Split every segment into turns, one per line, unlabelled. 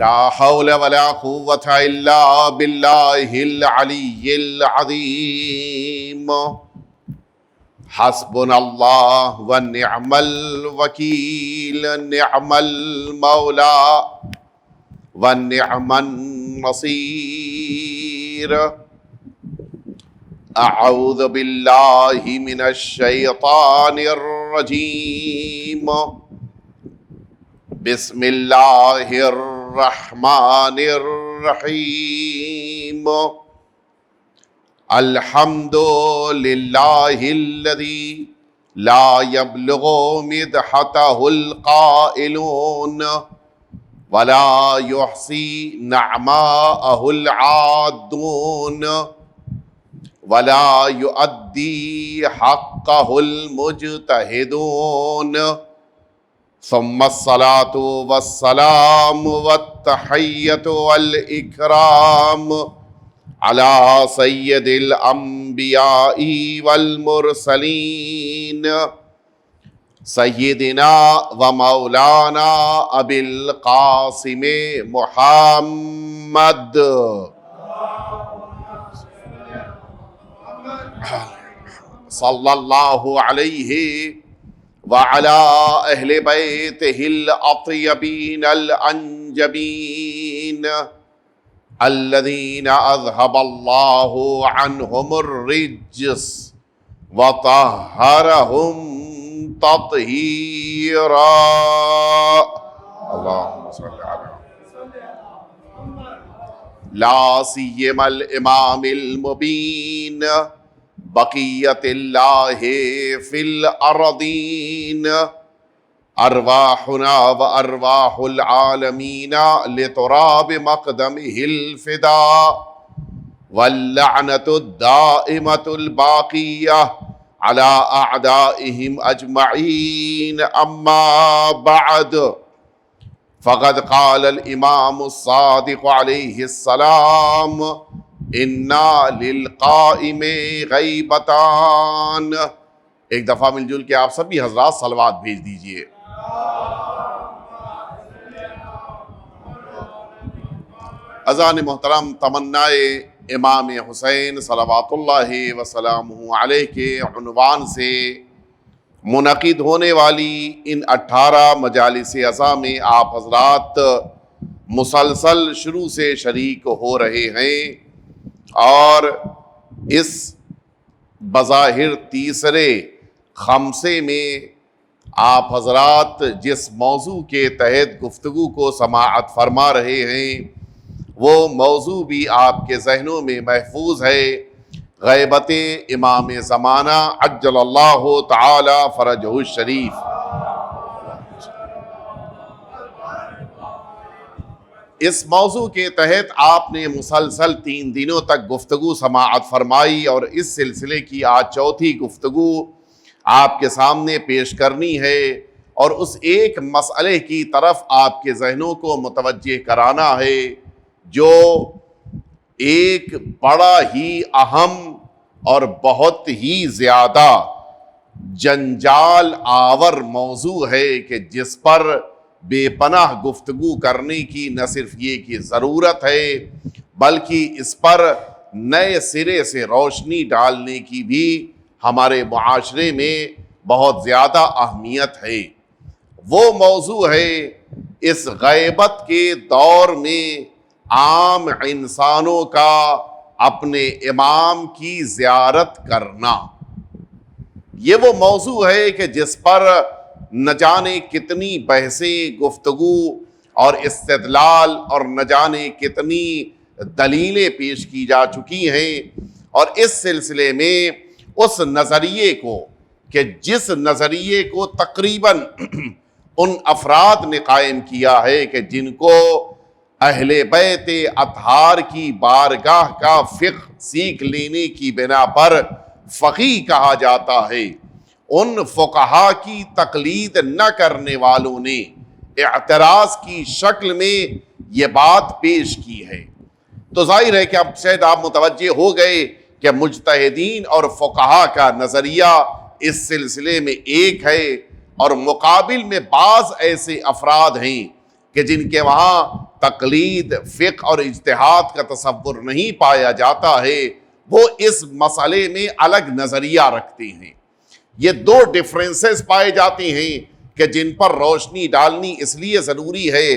لا حول ولا قوة الا باللہ العلی العظیم. حسبنا اللہ ونعم الوکیل، نعم المولا ونعم النصیر. اعوذ باللہ من الشیطان الرجیم. بسم اللہ الرحمن الرحیم. الحمد للہ الذی لا یبلغ مدحتہ القائلون ولا یحصی نعماءہ العادون ولا یؤدی حقہ المجتہدون. ثم الصلاة والسلام والتحیۃ والإکرام على سید الانبیاء والمرسلین سیدنا و مولانا ابی القاسم محمد صلی اللہ علیہ وعلى اہل بیتہ الاطیبین الانجبین الذین اذهب اللہ عنہم الرجس وطہرہم تطہیرا. اللہم صل علی لا سیما الامام المبین بقیت اللہ فی الارضین. ارواحنا و ارواح العالمین لتراب مقدمہ الفداء واللعنۃ الدائمۃ الباقیہ علی اعدائہم اجمعین. اما بعد فقد قال الامام الصادق علیہ السلام انا للقائم غیبتان. ایک دفعہ مل جل کے آپ سبھی حضرات صلوات بھیج دیجئے. اذان محترم تمنائے امام حسین صلوات اللہ وسلامہ علیہ کے عنوان سے منعقد ہونے والی ان 18 مجالس عزا میں آپ حضرات مسلسل شروع سے شریک ہو رہے ہیں، اور اس بظاہر تیسرے خمسے میں آپ حضرات جس موضوع کے تحت گفتگو کو سماعت فرما رہے ہیں وہ موضوع بھی آپ کے ذہنوں میں محفوظ ہے. غیبت امام زمانہ عجل اللہ تعالی فرجہ الشریف. اس موضوع کے تحت آپ نے مسلسل 3 دنوں تک گفتگو سماعت فرمائی، اور اس سلسلے کی آج چوتھی گفتگو آپ کے سامنے پیش کرنی ہے، اور اس ایک مسئلے کی طرف آپ کے ذہنوں کو متوجہ کرانا ہے جو ایک بڑا ہی اہم اور بہت ہی زیادہ جنجال آور موضوع ہے کہ جس پر بے پناہ گفتگو کرنے کی نہ صرف یہ کہ ضرورت ہے بلکہ اس پر نئے سرے سے روشنی ڈالنے کی بھی ہمارے معاشرے میں بہت زیادہ اہمیت ہے. وہ موضوع ہے اس غیبت کے دور میں عام انسانوں کا اپنے امام کی زیارت کرنا. یہ وہ موضوع ہے کہ جس پر نہ جانے کتنی بحثیں، گفتگو اور استدلال اور نہ جانے کتنی دلیلیں پیش کی جا چکی ہیں، اور اس سلسلے میں اس نظریے کو کہ جس نظریے کو تقریباً ان افراد نے قائم کیا ہے کہ جن کو اہل بیت اطہار کی بارگاہ کا فقہ سیکھ لینے کی بنا پر فقیہ کہا جاتا ہے، ان فقہا کی تقلید نہ کرنے والوں نے اعتراض کی شکل میں یہ بات پیش کی ہے. تو ظاہر ہے کہ اب شاید آپ متوجہ ہو گئے کہ مجتہدین اور فقہا کا نظریہ اس سلسلے میں ایک ہے، اور مقابل میں بعض ایسے افراد ہیں کہ جن کے وہاں تقلید، فقہ اور اجتہاد کا تصور نہیں پایا جاتا ہے، وہ اس مسئلے میں الگ نظریہ رکھتے ہیں۔ یہ دو ڈفرینسز پائے جاتے ہیں کہ جن پر روشنی ڈالنی اس لیے ضروری ہے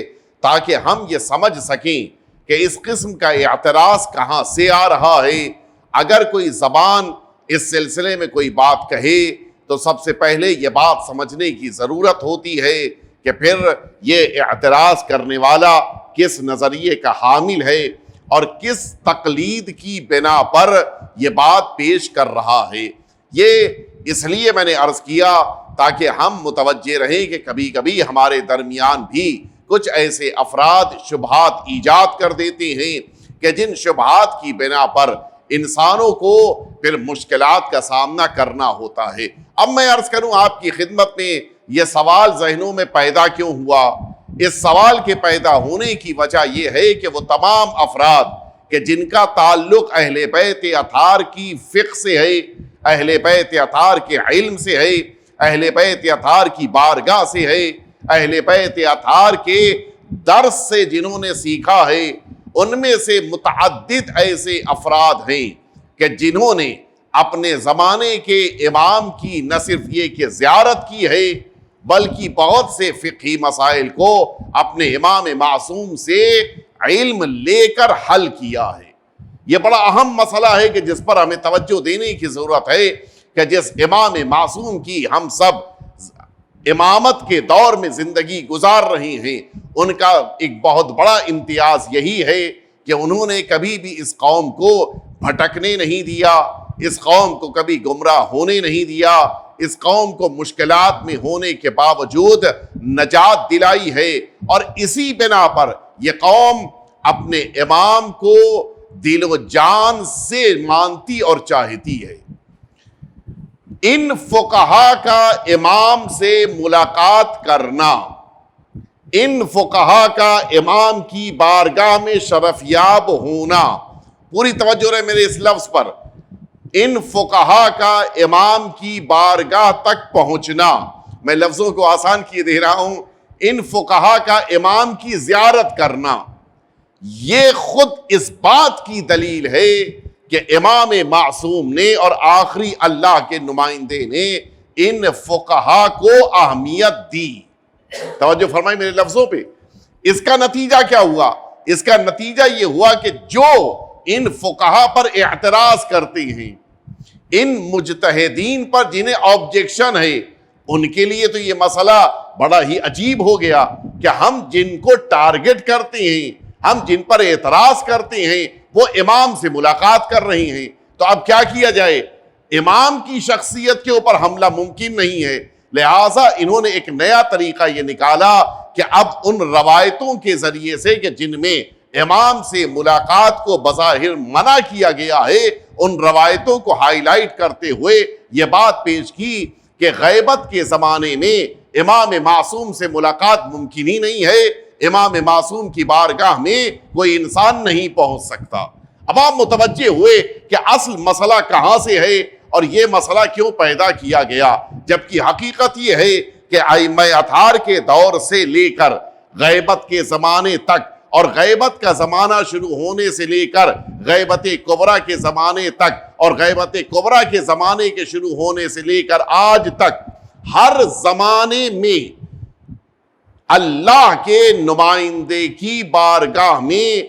تاکہ ہم یہ سمجھ سکیں کہ اس قسم کا اعتراض کہاں سے آ رہا ہے۔ اگر کوئی زبان اس سلسلے میں کوئی بات کہے تو سب سے پہلے یہ بات سمجھنے کی ضرورت ہوتی ہے کہ پھر یہ اعتراض کرنے والا کس نظریے کا حامل ہے اور کس تقلید کی بنا پر یہ بات پیش کر رہا ہے۔ یہ اس لیے میں نے عرض کیا تاکہ ہم متوجہ رہیں کہ کبھی کبھی ہمارے درمیان بھی کچھ ایسے افراد شبہات ایجاد کر دیتے ہیں کہ جن شبہات کی بنا پر انسانوں کو پھر مشکلات کا سامنا کرنا ہوتا ہے۔ اب میں عرض کروں آپ کی خدمت میں، یہ سوال ذہنوں میں پیدا کیوں ہوا؟ اس سوال کے پیدا ہونے کی وجہ یہ ہے کہ وہ تمام افراد کہ جن کا تعلق اہل بیت اطہار کی فقہ سے ہے، اہل بیت اطہار کے علم سے ہے، اہل بیت اطہار کی بارگاہ سے ہے، اہل بیت اطہار کے درس سے جنہوں نے سیکھا ہے، ان میں سے متعدد ایسے افراد ہیں کہ جنہوں نے اپنے زمانے کے امام کی نہ صرف یہ کہ زیارت کی ہے بلکہ بہت سے فقہی مسائل کو اپنے امام معصوم سے علم لے کر حل کیا ہے۔ یہ بڑا اہم مسئلہ ہے کہ جس پر ہمیں توجہ دینے کی ضرورت ہے کہ جس امام معصوم کی ہم سب امامت کے دور میں زندگی گزار رہے ہیں، ان کا ایک بہت بڑا امتیاز یہی ہے کہ انہوں نے کبھی بھی اس قوم کو بھٹکنے نہیں دیا، اس قوم کو کبھی گمراہ ہونے نہیں دیا، اس قوم کو مشکلات میں ہونے کے باوجود نجات دلائی ہے، اور اسی بنا پر یہ قوم اپنے امام کو دل و جان سے مانتی اور چاہتی ہے۔ ان فقہا کا امام سے ملاقات کرنا، ان فقہا کا امام کی بارگاہ میں شرفیاب ہونا، پوری توجہ رہے میرے اس لفظ پر، ان فقہا کا امام کی بارگاہ تک پہنچنا، میں لفظوں کو آسان کیے دے رہا ہوں، ان فقہا کا امام کی زیارت کرنا، یہ خود اس بات کی دلیل ہے کہ امام معصوم نے اور آخری اللہ کے نمائندے نے ان فقہا کو اہمیت دی۔ توجہ فرمائیں میرے لفظوں پہ۔ اس کا نتیجہ کیا ہوا؟ اس کا نتیجہ یہ ہوا کہ جو ان فقہا پر اعتراض کرتے ہیں، ان مجتہدین پر جنہیں آبجیکشن ہے، ان کے لیے تو یہ مسئلہ بڑا ہی عجیب ہو گیا کہ ہم جن کو ٹارگٹ کرتے ہیں، ہم جن پر اعتراض کرتے ہیں، وہ امام سے ملاقات کر رہی ہیں، تو اب کیا کیا جائے؟ امام کی شخصیت کے اوپر حملہ ممکن نہیں ہے، لہٰذا انہوں نے ایک نیا طریقہ یہ نکالا کہ اب ان روایتوں کے ذریعے سے کہ جن میں امام سے ملاقات کو بظاہر منع کیا گیا ہے، ان روایتوں کو ہائی لائٹ کرتے ہوئے یہ بات پیش کی کہ غیبت کے زمانے میں امام معصوم سے ملاقات ممکن ہی نہیں ہے، امام معصوم کی بارگاہ میں کوئی انسان نہیں پہنچ سکتا۔ اب آپ متوجہ ہوئے کہ اصل مسئلہ کہاں سے ہے اور یہ مسئلہ کیوں پیدا کیا گیا، جبکہ حقیقت یہ ہے کہ ائمہ اطہار کے دور سے لے کر غیبت کے زمانے تک، اور غیبت کا زمانہ شروع ہونے سے لے کر غیبت کبریٰ کے زمانے تک، اور غیبت کبریٰ کے زمانے کے شروع ہونے سے لے کر آج تک، ہر زمانے میں اللہ کے نمائندے کی بارگاہ میں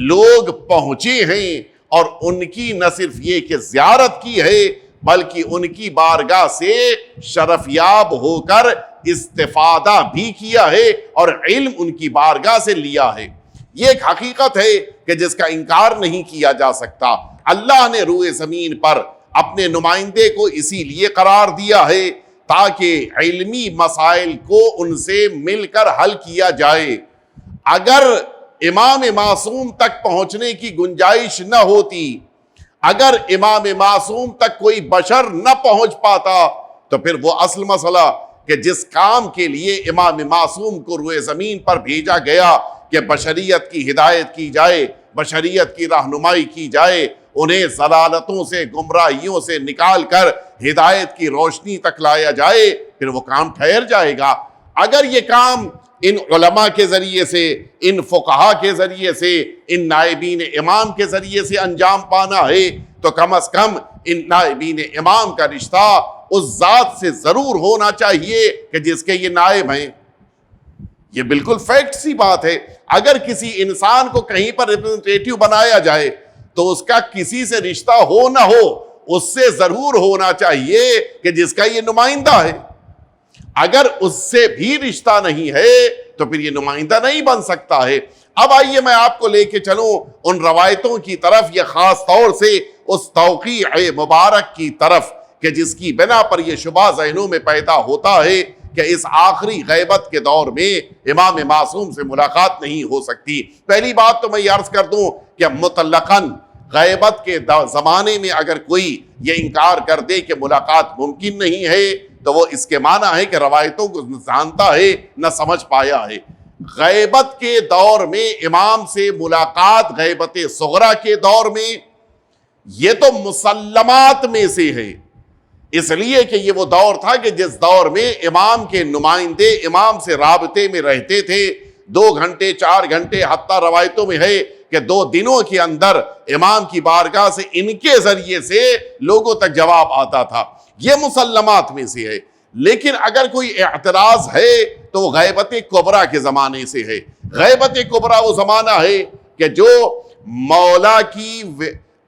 لوگ پہنچے ہیں اور ان کی نہ صرف یہ کہ زیارت کی ہے بلکہ ان کی بارگاہ سے شرفیاب ہو کر استفادہ بھی کیا ہے اور علم ان کی بارگاہ سے لیا ہے۔ یہ ایک حقیقت ہے کہ جس کا انکار نہیں کیا جا سکتا۔ اللہ نے روئے زمین پر اپنے نمائندے کو اسی لیے قرار دیا ہے تاکہ علمی مسائل کو ان سے مل کر حل کیا جائے۔ اگر امام معصوم تک پہنچنے کی گنجائش نہ ہوتی، اگر امام معصوم تک کوئی بشر نہ پہنچ پاتا، تو پھر وہ اصل مسئلہ کہ جس کام کے لیے امام معصوم کو روئے زمین پر بھیجا گیا کہ بشریت کی ہدایت کی جائے، بشریت کی رہنمائی کی جائے، انہیں ضلالتوں سے، گمراہیوں سے نکال کر ہدایت کی روشنی تک لایا جائے، پھر وہ کام ٹھہر جائے گا۔ اگر یہ کام ان علماء کے ذریعے سے، ان فقہا کے ذریعے سے، ان نائبین امام کے ذریعے سے انجام پانا ہے تو کم از کم ان نائبین امام کا رشتہ اس ذات سے ضرور ہونا چاہیے کہ جس کے یہ نائب ہیں۔ یہ بالکل فیکٹ سی بات ہے۔ اگر کسی انسان کو کہیں پر ریپرزنٹیٹیو بنایا جائے تو اس کا کسی سے رشتہ ہو نہ ہو، اس سے ضرور ہونا چاہیے کہ جس کا یہ نمائندہ ہے۔ اگر اس سے بھی رشتہ نہیں ہے تو پھر یہ نمائندہ نہیں بن سکتا ہے۔ اب آئیے میں آپ کو لے کے چلوں ان روایتوں کی طرف، یہ خاص طور سے اس توقیع مبارک کی طرف کہ جس کی بنا پر یہ شبہ ذہنوں میں پیدا ہوتا ہے کہ اس آخری غیبت کے دور میں امام معصوم سے ملاقات نہیں ہو سکتی۔ پہلی بات تو میں یہ عرض کر دوں کہ مطلقاً غیبت کے زمانے میں اگر کوئی یہ انکار کر دے کہ ملاقات ممکن نہیں ہے تو وہ اس کے معنی ہے کہ روایتوں کو نہ جانتا ہے نہ سمجھ پایا ہے۔ غیبت کے دور میں امام سے ملاقات غیبت صغرا کے دور میں یہ تو مسلمات میں سے ہے، اس لیے کہ یہ وہ دور تھا کہ جس دور میں امام کے نمائندے امام سے رابطے میں رہتے تھے، 2 گھنٹے 4 گھنٹے، حتیٰ روایتوں میں ہے کہ 2 دنوں کے اندر امام کی بارگاہ سے ان کے ذریعے سے لوگوں تک جواب آتا تھا۔ یہ مسلمات میں سے ہے۔ لیکن اگر کوئی اعتراض ہے تو وہ غیبت کبریٰ کے زمانے سے ہے۔ غیبت کبریٰ وہ زمانہ ہے کہ جو مولا کی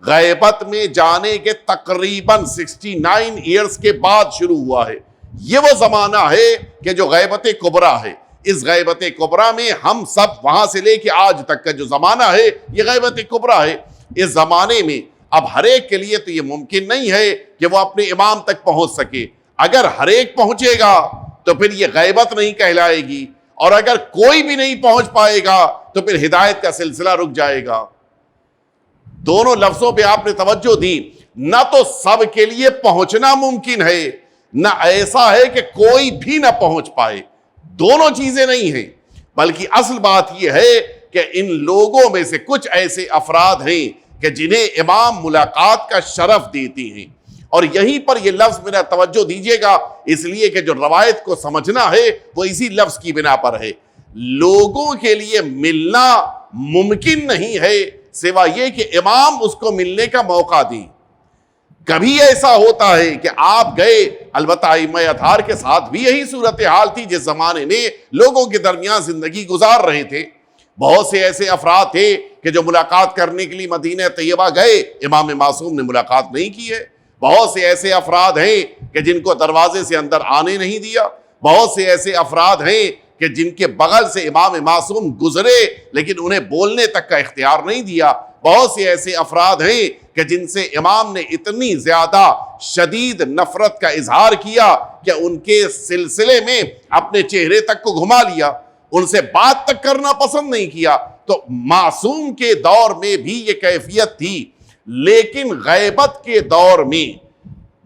غیبت میں جانے کے تقریباً 69 ایئرز کے بعد شروع ہوا ہے۔ یہ وہ زمانہ ہے کہ جو غیبت کبریٰ ہے۔ اس غیبت کبریٰ میں ہم سب وہاں سے لے کے آج تک کا جو زمانہ ہے یہ غیبت کبریٰ ہے۔ اس زمانے میں اب ہر ایک کے لیے تو یہ ممکن نہیں ہے کہ وہ اپنے امام تک پہنچ سکے۔ اگر ہر ایک پہنچے گا تو پھر یہ غیبت نہیں کہلائے گی، اور اگر کوئی بھی نہیں پہنچ پائے گا تو پھر ہدایت کا سلسلہ رک جائے گا۔ دونوں لفظوں پہ آپ نے توجہ دی۔ نہ تو سب کے لیے پہنچنا ممکن ہے، نہ ایسا ہے کہ کوئی بھی نہ پہنچ پائے۔ دونوں چیزیں نہیں ہیں، بلکہ اصل بات یہ ہے کہ ان لوگوں میں سے کچھ ایسے افراد ہیں کہ جنہیں امام ملاقات کا شرف دیتی ہیں، اور یہیں پر یہ لفظ میرا توجہ دیجیے گا، اس لیے کہ جو روایت کو سمجھنا ہے وہ اسی لفظ کی بنا پر ہے۔ لوگوں کے لیے ملنا ممکن نہیں ہے سوا یہ کہ امام اس کو ملنے کا موقع دیں۔ کبھی ایسا ہوتا ہے کہ آپ گئے، البتہ ائمہ اطہار کے ساتھ بھی یہی صورتحال تھی جس زمانے میں لوگوں کے درمیان زندگی گزار رہے تھے۔ بہت سے ایسے افراد تھے کہ جو ملاقات کرنے کے لیے مدینہ طیبہ گئے، امام معصوم نے ملاقات نہیں کی ہے۔ بہت سے ایسے افراد ہیں کہ جن کو دروازے سے اندر آنے نہیں دیا۔ بہت سے ایسے افراد ہیں کہ جن کے بغل سے امام معصوم گزرے لیکن انہیں بولنے تک کا اختیار نہیں دیا۔ بہت سے ایسے افراد ہیں کہ جن سے امام نے اتنی زیادہ شدید نفرت کا اظہار کیا کہ ان کے سلسلے میں اپنے چہرے تک کو گھما لیا، ان سے بات تک کرنا پسند نہیں کیا۔ تو معصوم کے دور میں بھی یہ کیفیت تھی، لیکن غیبت کے دور میں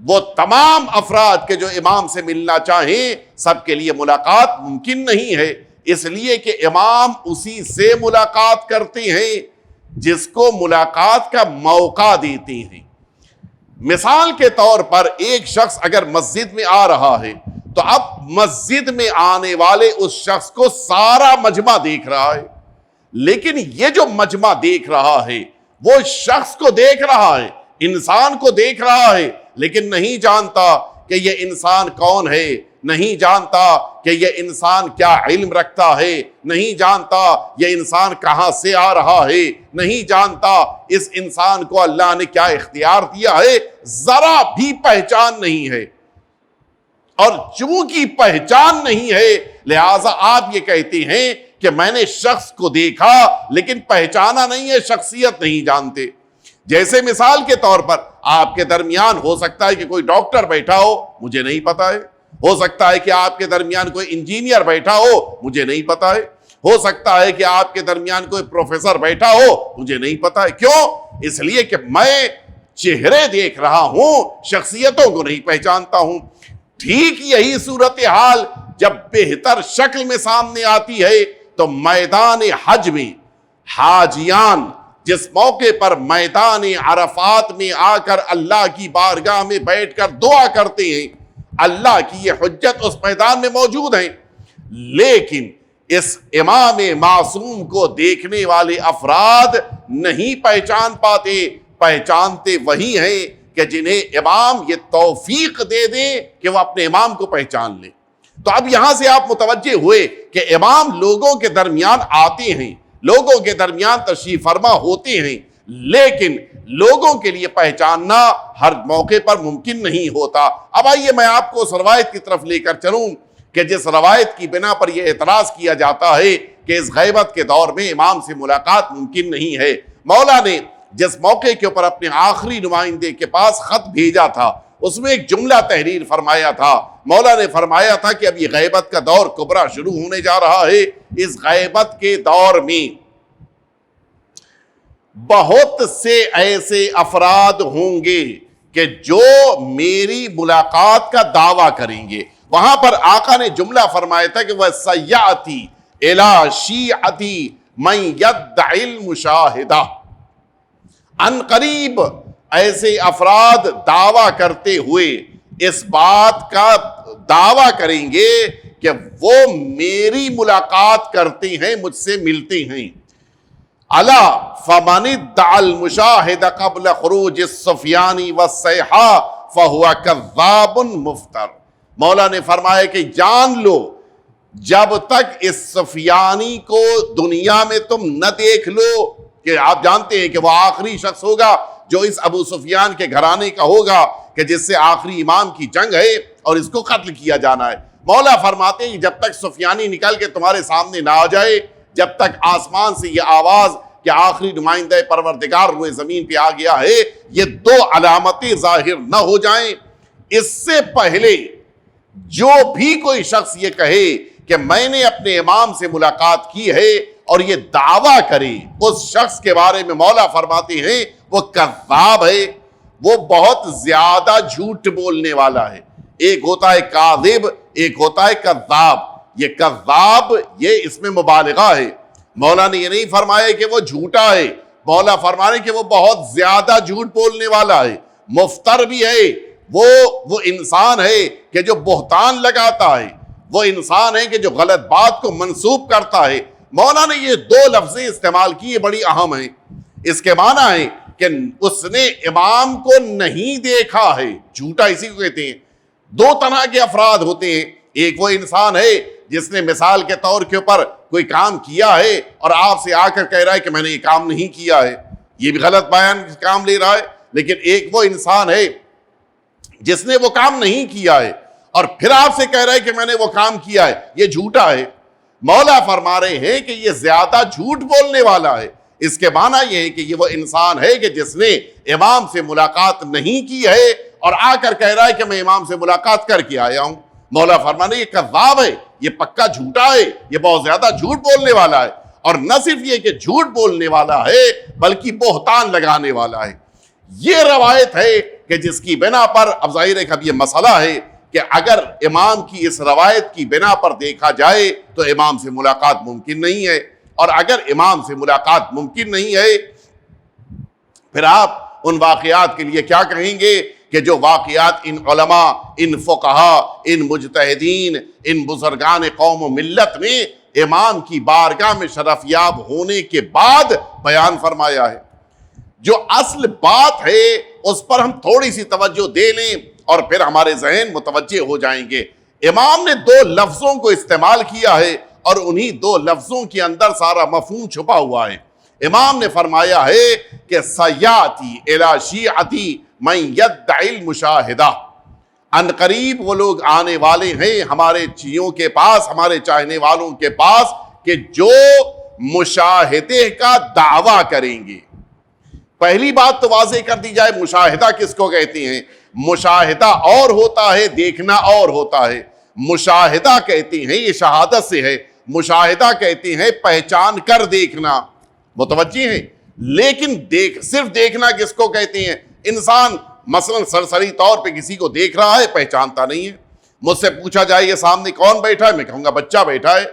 وہ تمام افراد کے جو امام سے ملنا چاہیں سب کے لیے ملاقات ممکن نہیں ہے، اس لیے کہ امام اسی سے ملاقات کرتے ہیں جس کو ملاقات کا موقع دیتے ہیں۔ مثال کے طور پر ایک شخص اگر مسجد میں آ رہا ہے تو اب مسجد میں آنے والے اس شخص کو سارا مجمع دیکھ رہا ہے، لیکن یہ جو مجمع دیکھ رہا ہے وہ شخص کو دیکھ رہا ہے، انسان کو دیکھ رہا ہے، لیکن نہیں جانتا کہ یہ انسان کون ہے، نہیں جانتا کہ یہ انسان کیا علم رکھتا ہے، نہیں جانتا یہ انسان کہاں سے آ رہا ہے، نہیں جانتا اس انسان کو اللہ نے کیا اختیار دیا ہے، ذرا بھی پہچان نہیں ہے۔ اور چونکہ پہچان نہیں ہے لہٰذا آپ یہ کہتے ہیں کہ میں نے شخص کو دیکھا لیکن پہچانا نہیں ہے، شخصیت نہیں جانتے۔ جیسے مثال کے طور پر آپ کے درمیان ہو سکتا ہے کہ کوئی ڈاکٹر بیٹھا ہو، مجھے نہیں پتا ہے۔ ہو سکتا ہے کہ آپ کے درمیان کوئی انجینئر بیٹھا ہو، مجھے نہیں پتا ہے۔ ہو سکتا ہے کہ آپ کے درمیان کوئی پروفیسر بیٹھا ہو، مجھے نہیں پتا ہے۔ کیوں؟ اس لیے کہ میں چہرے دیکھ رہا ہوں، شخصیتوں کو نہیں پہچانتا ہوں۔ ٹھیک یہی صورتحال جب بہتر شکل میں سامنے آتی ہے تو میدان حج میں حاجیان جس موقع پر میدان عرفات میں آ کر اللہ کی بارگاہ میں بیٹھ کر دعا کرتے ہیں، اللہ کی یہ حجت اس میدان میں موجود ہے، لیکن اس امام معصوم کو دیکھنے والے افراد نہیں پہچان پاتے، پہچانتے وہی ہیں کہ جنہیں امام یہ توفیق دے دیں کہ وہ اپنے امام کو پہچان لیں۔ تو اب یہاں سے آپ متوجہ ہوئے کہ امام لوگوں کے درمیان آتے ہیں، لوگوں کے درمیان تشریف فرما ہوتے ہیں، لیکن لوگوں کے لیے پہچاننا ہر موقع پر ممکن نہیں ہوتا۔ اب آئیے میں آپ کو اس روایت کی طرف لے کر چلوں کہ جس روایت کی بنا پر یہ اعتراض کیا جاتا ہے کہ اس غیبت کے دور میں امام سے ملاقات ممکن نہیں ہے۔ مولا نے جس موقع کے اوپر اپنے آخری نمائندے کے پاس خط بھیجا تھا، اس میں ایک جملہ تحریر فرمایا تھا۔ مولا نے فرمایا تھا کہ اب یہ غیبت کا دور کبرا شروع ہونے جا رہا ہے، اس غیبت کے دور میں بہت سے ایسے افراد ہوں گے کہ جو میری ملاقات کا دعویٰ کریں گے۔ وہاں پر آقا نے جملہ فرمایا تھا کہ وہ سیاتی الی شیعتی من یدعی المشاہدہ، ان قریب ایسے افراد دعویٰ کرتے ہوئے اس بات کا دعویٰ کریں گے کہ وہ میری ملاقات کرتے ہیں، مجھ سے ملتے ہیں۔ الا فمن ادعى المشاهد قبل خروج السفیانی والصیحہ فهو کذاب مفتر۔ مولا نے فرمایا کہ جان لو جب تک اس سفیانی کو دنیا میں تم نہ دیکھ لو، کہ آپ جانتے ہیں کہ وہ آخری شخص ہوگا جو اس ابو سفیان کے گھرانے کا ہوگا کہ جس سے آخری امام کی جنگ ہے اور اس کو قتل کیا جانا ہے۔ مولا فرماتے ہیں جب تک سفیانی نکل کے تمہارے سامنے نہ آ جائے، جب تک آسمان سے یہ آواز کہ آخری نمائندہ پروردگار روئے زمین پہ آ گیا ہے، یہ دو علامتیں ظاہر نہ ہو جائیں، اس سے پہلے جو بھی کوئی شخص یہ کہے کہ میں نے اپنے امام سے ملاقات کی ہے اور یہ دعویٰ کرے، اس شخص کے بارے میں مولا فرماتے ہیں وہ کذاب ہے، وہ بہت زیادہ جھوٹ بولنے والا ہے۔ ایک ہوتا ہے کاذب، ایک ہوتا ہے کذاب۔ یہ کذاب یہ اس میں مبالغہ ہے۔ مولا نے یہ نہیں فرمایا کہ وہ جھوٹا ہے، مولا فرما رہے کہ وہ بہت زیادہ جھوٹ بولنے والا ہے، مفتر بھی ہے، وہ انسان ہے کہ جو بہتان لگاتا ہے، وہ انسان ہے کہ جو غلط بات کو منسوب کرتا ہے۔ مولا نے یہ دو لفظیں استعمال کی، بڑی اہم ہیں۔ اس کے معنی ہے کہ اس نے امام کو نہیں دیکھا ہے، جھوٹا اسی کو کہتے ہیں۔ دو طرح کے افراد ہوتے ہیں، ایک وہ انسان ہے جس نے مثال کے طور کے اوپر کوئی کام کیا ہے اور آپ سے آ کر کہہ رہا ہے کہ میں نے یہ کام نہیں کیا ہے، یہ بھی غلط بیان کام لے رہا ہے۔ لیکن ایک وہ انسان ہے جس نے وہ کام نہیں کیا ہے اور پھر آپ سے کہہ رہا ہے کہ میں نے وہ کام کیا ہے، یہ جھوٹا ہے۔ مولا فرما رہے ہیں کہ یہ زیادہ جھوٹ بولنے والا ہے۔ اس کے معنی یہ ہے کہ یہ وہ انسان ہے کہ جس نے امام سے ملاقات نہیں کی ہے اور آ کر کہہ رہا ہے کہ میں امام سے ملاقات کر کے آیا ہوں۔ مولا فرمانے یہ کذاب ہے، یہ پکا جھوٹا ہے، یہ بہت زیادہ جھوٹ بولنے والا ہے۔ اور نہ صرف یہ کہ جھوٹ بولنے والا ہے بلکہ بہتان لگانے والا ہے۔ یہ روایت ہے کہ جس کی بنا پر اب ظاہر ہے کہ اب یہ مسئلہ ہے کہ اگر امام کی اس روایت کی بنا پر دیکھا جائے تو امام سے ملاقات ممکن نہیں ہے، اور اگر امام سے ملاقات ممکن نہیں ہے پھر آپ ان واقعات کے لیے کیا کہیں گے کہ جو واقعات ان علماء، ان فقہا، ان مجتہدین، ان بزرگان قوم و ملت نے امام کی بارگاہ میں شرف یاب ہونے کے بعد بیان فرمایا ہے۔ جو اصل بات ہے اس پر ہم تھوڑی سی توجہ دے لیں اور پھر ہمارے ذہن متوجہ ہو جائیں گے۔ امام نے دو لفظوں کو استعمال کیا ہے اور انہی دو لفظوں کے اندر سارا مفہوم چھپا ہوا ہے۔ امام نے فرمایا ہے کہ سیاتی الی شیعتی من یدعی المشاہدہ، ان قریب وہ لوگ آنے والے ہیں ہمارے چیوں کے پاس، ہمارے چاہنے والوں کے پاس کہ جو مشاہدے کا دعویٰ کریں گے۔ پہلی بات تو واضح کر دی جائے، مشاہدہ کس کو کہتے ہیں؟ مشاہدہ اور ہوتا ہے، دیکھنا اور ہوتا ہے۔ مشاہدہ کہتے ہیں، یہ شہادت سے ہے، مشاہدہ کہتے ہیں پہچان کر دیکھنا، متوجہ ہیں؟ لیکن صرف دیکھنا کس کو کہتے ہیں؟ انسان مثلا سرسری طور پہ کسی کو دیکھ رہا ہے، پہچانتا نہیں ہے۔ مجھ سے پوچھا جائے یہ سامنے کون بیٹھا ہے، میں کہوں گا بچہ بیٹھا ہے،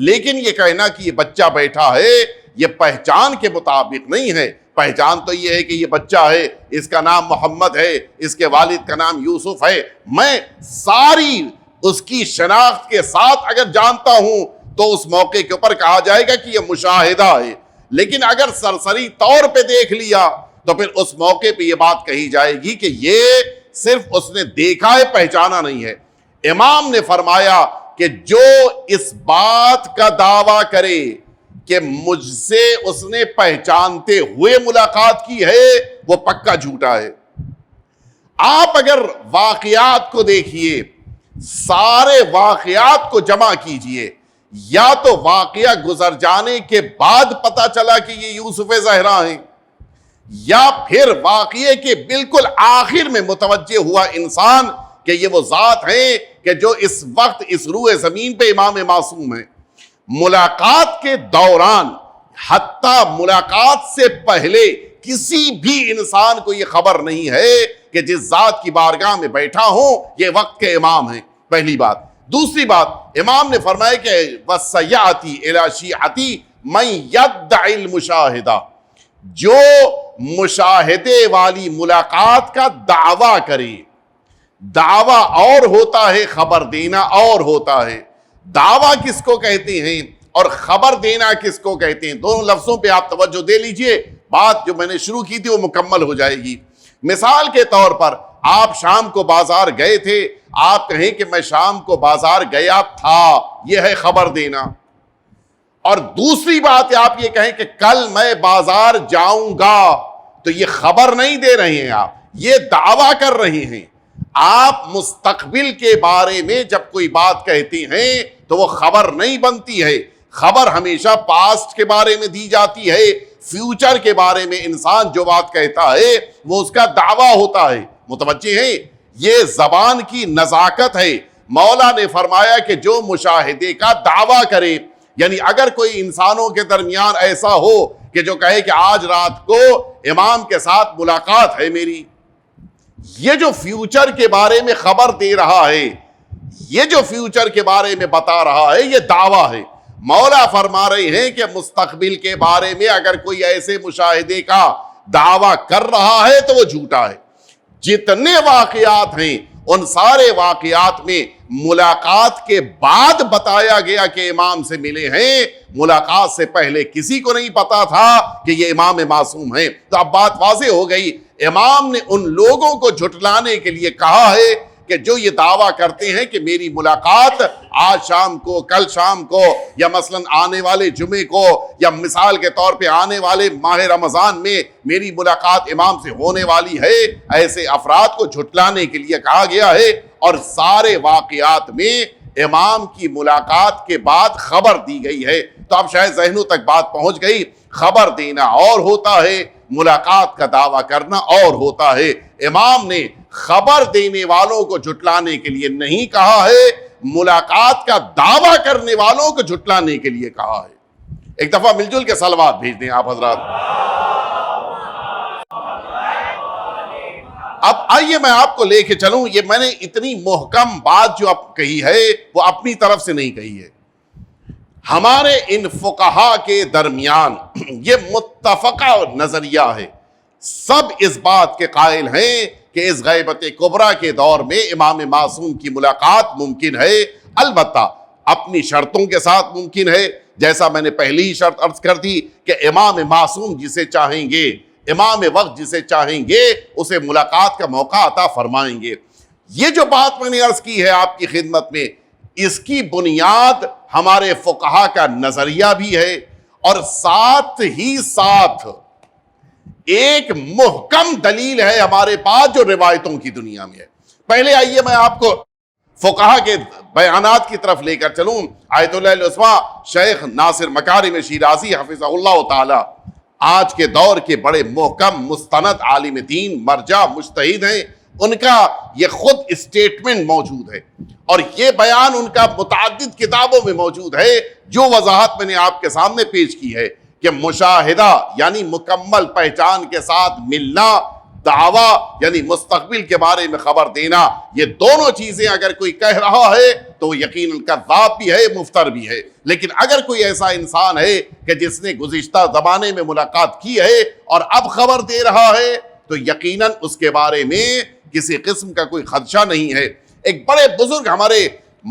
لیکن یہ کہنا کہ یہ بچہ بیٹھا ہے یہ پہچان کے مطابق نہیں ہے۔ پہچان تو یہ ہے کہ یہ بچہ ہے، اس کا نام محمد ہے، اس کے والد کا نام یوسف ہے، میں ساری اس کی شناخت کے ساتھ اگر جانتا ہوں تو اس موقع کے اوپر کہا جائے گا کہ یہ مشاہدہ ہے. لیکن اگر سرسری طور پہ دیکھ لیا تو پھر اس موقع پہ یہ بات کہی جائے گی کہ یہ صرف اس نے دیکھا ہے, پہچانا نہیں ہے. امام نے فرمایا کہ جو اس بات کا دعویٰ کرے کہ مجھ سے اس نے پہچانتے ہوئے ملاقات کی ہے وہ پکا جھوٹا ہے. آپ اگر واقعات کو دیکھیے, سارے واقعات کو جمع کیجئے, یا تو واقعہ گزر جانے کے بعد پتا چلا کہ یہ یوسف زہرا ہیں, یا پھر واقعے کے بالکل آخر میں متوجہ ہوا انسان کہ یہ وہ ذات ہیں کہ جو اس وقت اس روح زمین پہ امام معصوم ہیں. ملاقات کے دوران, حتیٰ ملاقات سے پہلے کسی بھی انسان کو یہ خبر نہیں ہے کہ جس ذات کی بارگاہ میں بیٹھا ہوں یہ وقت کے امام ہیں. پہلی بات. دوسری بات, امام نے فرمایا کہ وَسَيَأْتِي إِلَى شِيعَتِي مَن يَدَّعِي الْمُشَاهِدَةَ, جو مشاہدے والی ملاقات کا دعویٰ کرے. دعویٰ اور ہوتا ہے, خبر دینا اور ہوتا ہے. دعویٰ کس کو کہتے ہیں اور خبر دینا کس کو کہتے ہیں, دونوں لفظوں پہ آپ توجہ دے لیجئے, بات جو میں نے شروع کی تھی وہ مکمل ہو جائے گی. مثال کے طور پر آپ شام کو بازار گئے تھے, آپ کہیں کہ میں شام کو بازار گیا تھا, یہ ہے خبر دینا. اور دوسری بات ہے آپ یہ کہیں کہ کل میں بازار جاؤں گا, تو یہ خبر نہیں دے رہے ہیں آپ, یہ دعویٰ کر رہے ہیں. آپ مستقبل کے بارے میں جب کوئی بات کہتے ہیں تو وہ خبر نہیں بنتی ہے. خبر ہمیشہ پاسٹ کے بارے میں دی جاتی ہے. فیوچر کے بارے میں انسان جو بات کہتا ہے وہ اس کا دعویٰ ہوتا ہے. متوجہ ہیں, یہ زبان کی نزاکت ہے. مولا نے فرمایا کہ جو مشاہدے کا دعویٰ کرے, یعنی اگر کوئی انسانوں کے درمیان ایسا ہو کہ جو کہے کہ آج رات کو امام کے ساتھ ملاقات ہے میری, یہ جو فیوچر کے بارے میں خبر دے رہا ہے, یہ جو فیوچر کے بارے میں بتا رہا ہے, یہ دعویٰ ہے. مولا فرما رہے ہیں کہ مستقبل کے بارے میں اگر کوئی ایسے مشاہدے کا دعویٰ کر رہا ہے تو وہ جھوٹا ہے. جتنے واقعات ہیں ان سارے واقعات میں ملاقات کے بعد بتایا گیا کہ امام سے ملے ہیں, ملاقات سے پہلے کسی کو نہیں پتا تھا کہ یہ امام معصوم ہیں. تو اب بات واضح ہو گئی, امام نے ان لوگوں کو جھٹلانے کے لیے کہا ہے کہ جو یہ دعویٰ کرتے ہیں کہ میری ملاقات آج شام کو, کل شام کو, یا مثلا آنے والے جمعے کو, یا مثال کے طور پہ آنے والے ماہ رمضان میں میری ملاقات امام سے ہونے والی ہے, ایسے افراد کو جھٹلانے کے لیے کہا گیا ہے. اور سارے واقعات میں امام کی ملاقات کے بعد خبر دی گئی ہے. تو اب شاید ذہنوں تک بات پہنچ گئی. خبر دینا اور ہوتا ہے, ملاقات کا دعویٰ کرنا اور ہوتا ہے. امام نے خبر دینے والوں کو جھٹلانے کے لیے نہیں کہا ہے, ملاقات کا دعویٰ کرنے والوں کو جھٹلانے کے لیے کہا ہے. ایک دفعہ مل جل کے صلوات بھیج دیں آپ حضرات. اب آئیے میں آپ کو لے کے چلوں. یہ میں نے اتنی محکم بات جو اب کہی ہے وہ اپنی طرف سے نہیں کہی ہے. ہمارے ان فقہا کے درمیان یہ متفقہ نظریہ ہے, سب اس بات کے قائل ہیں کہ اس غیبت کبریٰ کے دور میں امام معصوم کی ملاقات ممکن ہے, البتہ اپنی شرطوں کے ساتھ ممکن ہے. جیسا میں نے پہلی ہی شرط عرض کر دی کہ امام معصوم جسے چاہیں گے, امام وقت جسے چاہیں گے, اسے ملاقات کا موقع عطا فرمائیں گے. یہ جو بات میں نے عرض کی ہے آپ کی خدمت میں, اس کی بنیاد ہمارے فقہا کا نظریہ بھی ہے, اور ساتھ ہی ساتھ ایک محکم دلیل ہے ہمارے پاس جو روایتوں کی دنیا میں ہے. پہلے آئیے میں آپ کو فقہا کے بیانات کی طرف لے کر چلوں. آیت اللہ العظمیٰ شیخ ناصر مکارم شیرازی حفظہ اللہ تعالی آج کے دور کے بڑے محکم مستند عالم دین, مرجع, مجتہد ہیں. ان کا یہ خود اسٹیٹمنٹ موجود ہے اور یہ بیان ان کا متعدد کتابوں میں موجود ہے, جو وضاحت میں نے آپ کے سامنے پیش کی ہے کہ مشاہدہ یعنی مکمل پہچان کے ساتھ ملنا, دعویٰ یعنی مستقبل کے بارے میں خبر دینا, یہ دونوں چیزیں اگر کوئی کہہ رہا ہے تو یقیناً کذاب بھی ہے, مفتر بھی ہے. لیکن اگر کوئی ایسا انسان ہے کہ جس نے گزشتہ زمانے میں ملاقات کی ہے اور اب خبر دے رہا ہے تو یقیناً اس کے بارے میں کسی قسم کا کوئی خدشہ نہیں ہے. ایک بڑے بزرگ ہمارے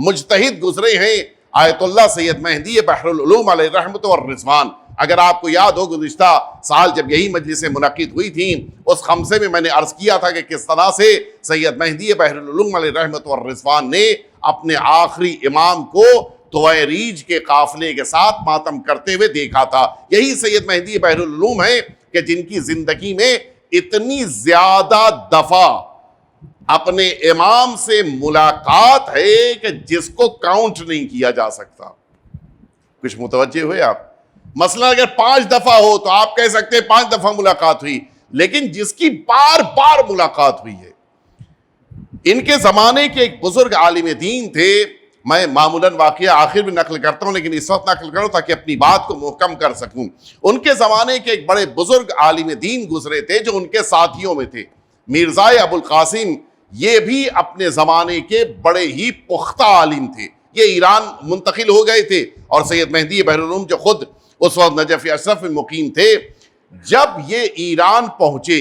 مجتہد گزرے ہیں, آیت اللہ سید مہدی بحر العلوم علیہ رحمت و رضوان. اگر آپ کو یاد ہو گزشتہ سال جب یہی مجلسیں منعقد ہوئی تھیں اس خمسے میں نے عرض کیا تھا کہ کس طرح سے سید مہدی بحر العلوم علیہ رحمت و رضوان نے اپنے آخری امام کو توائریج کے قافلے کے ساتھ ماتم کرتے ہوئے دیکھا تھا. یہی سید مہدی بحر العلوم ہیں کہ جن کی زندگی میں اتنی زیادہ دفعہ اپنے امام سے ملاقات ہے کہ جس کو کاؤنٹ نہیں کیا جا سکتا. کچھ متوجہ ہوئے آپ؟ مثلا اگر 5 دفعہ ہو تو آپ کہہ سکتے ہیں 5 دفعہ ملاقات ہوئی, لیکن جس کی بار بار ملاقات ہوئی ہے. ان کے زمانے کے ایک بزرگ عالم دین تھے, میں معمولاً واقعہ آخر میں نقل کرتا ہوں لیکن اس وقت نقل کروں تاکہ اپنی بات کو محکم کر سکوں. ان کے زمانے کے ایک بڑے بزرگ عالم دین گزرے تھے جو ان کے ساتھیوں میں تھے, مرزا ابو القاسم. یہ بھی اپنے زمانے کے بڑے ہی پختہ عالم تھے. یہ ایران منتقل ہو گئے تھے اور سید مہدی بحر العلوم جو خود اس وقت نجف اشرف میں مقیم تھے, جب یہ ایران پہنچے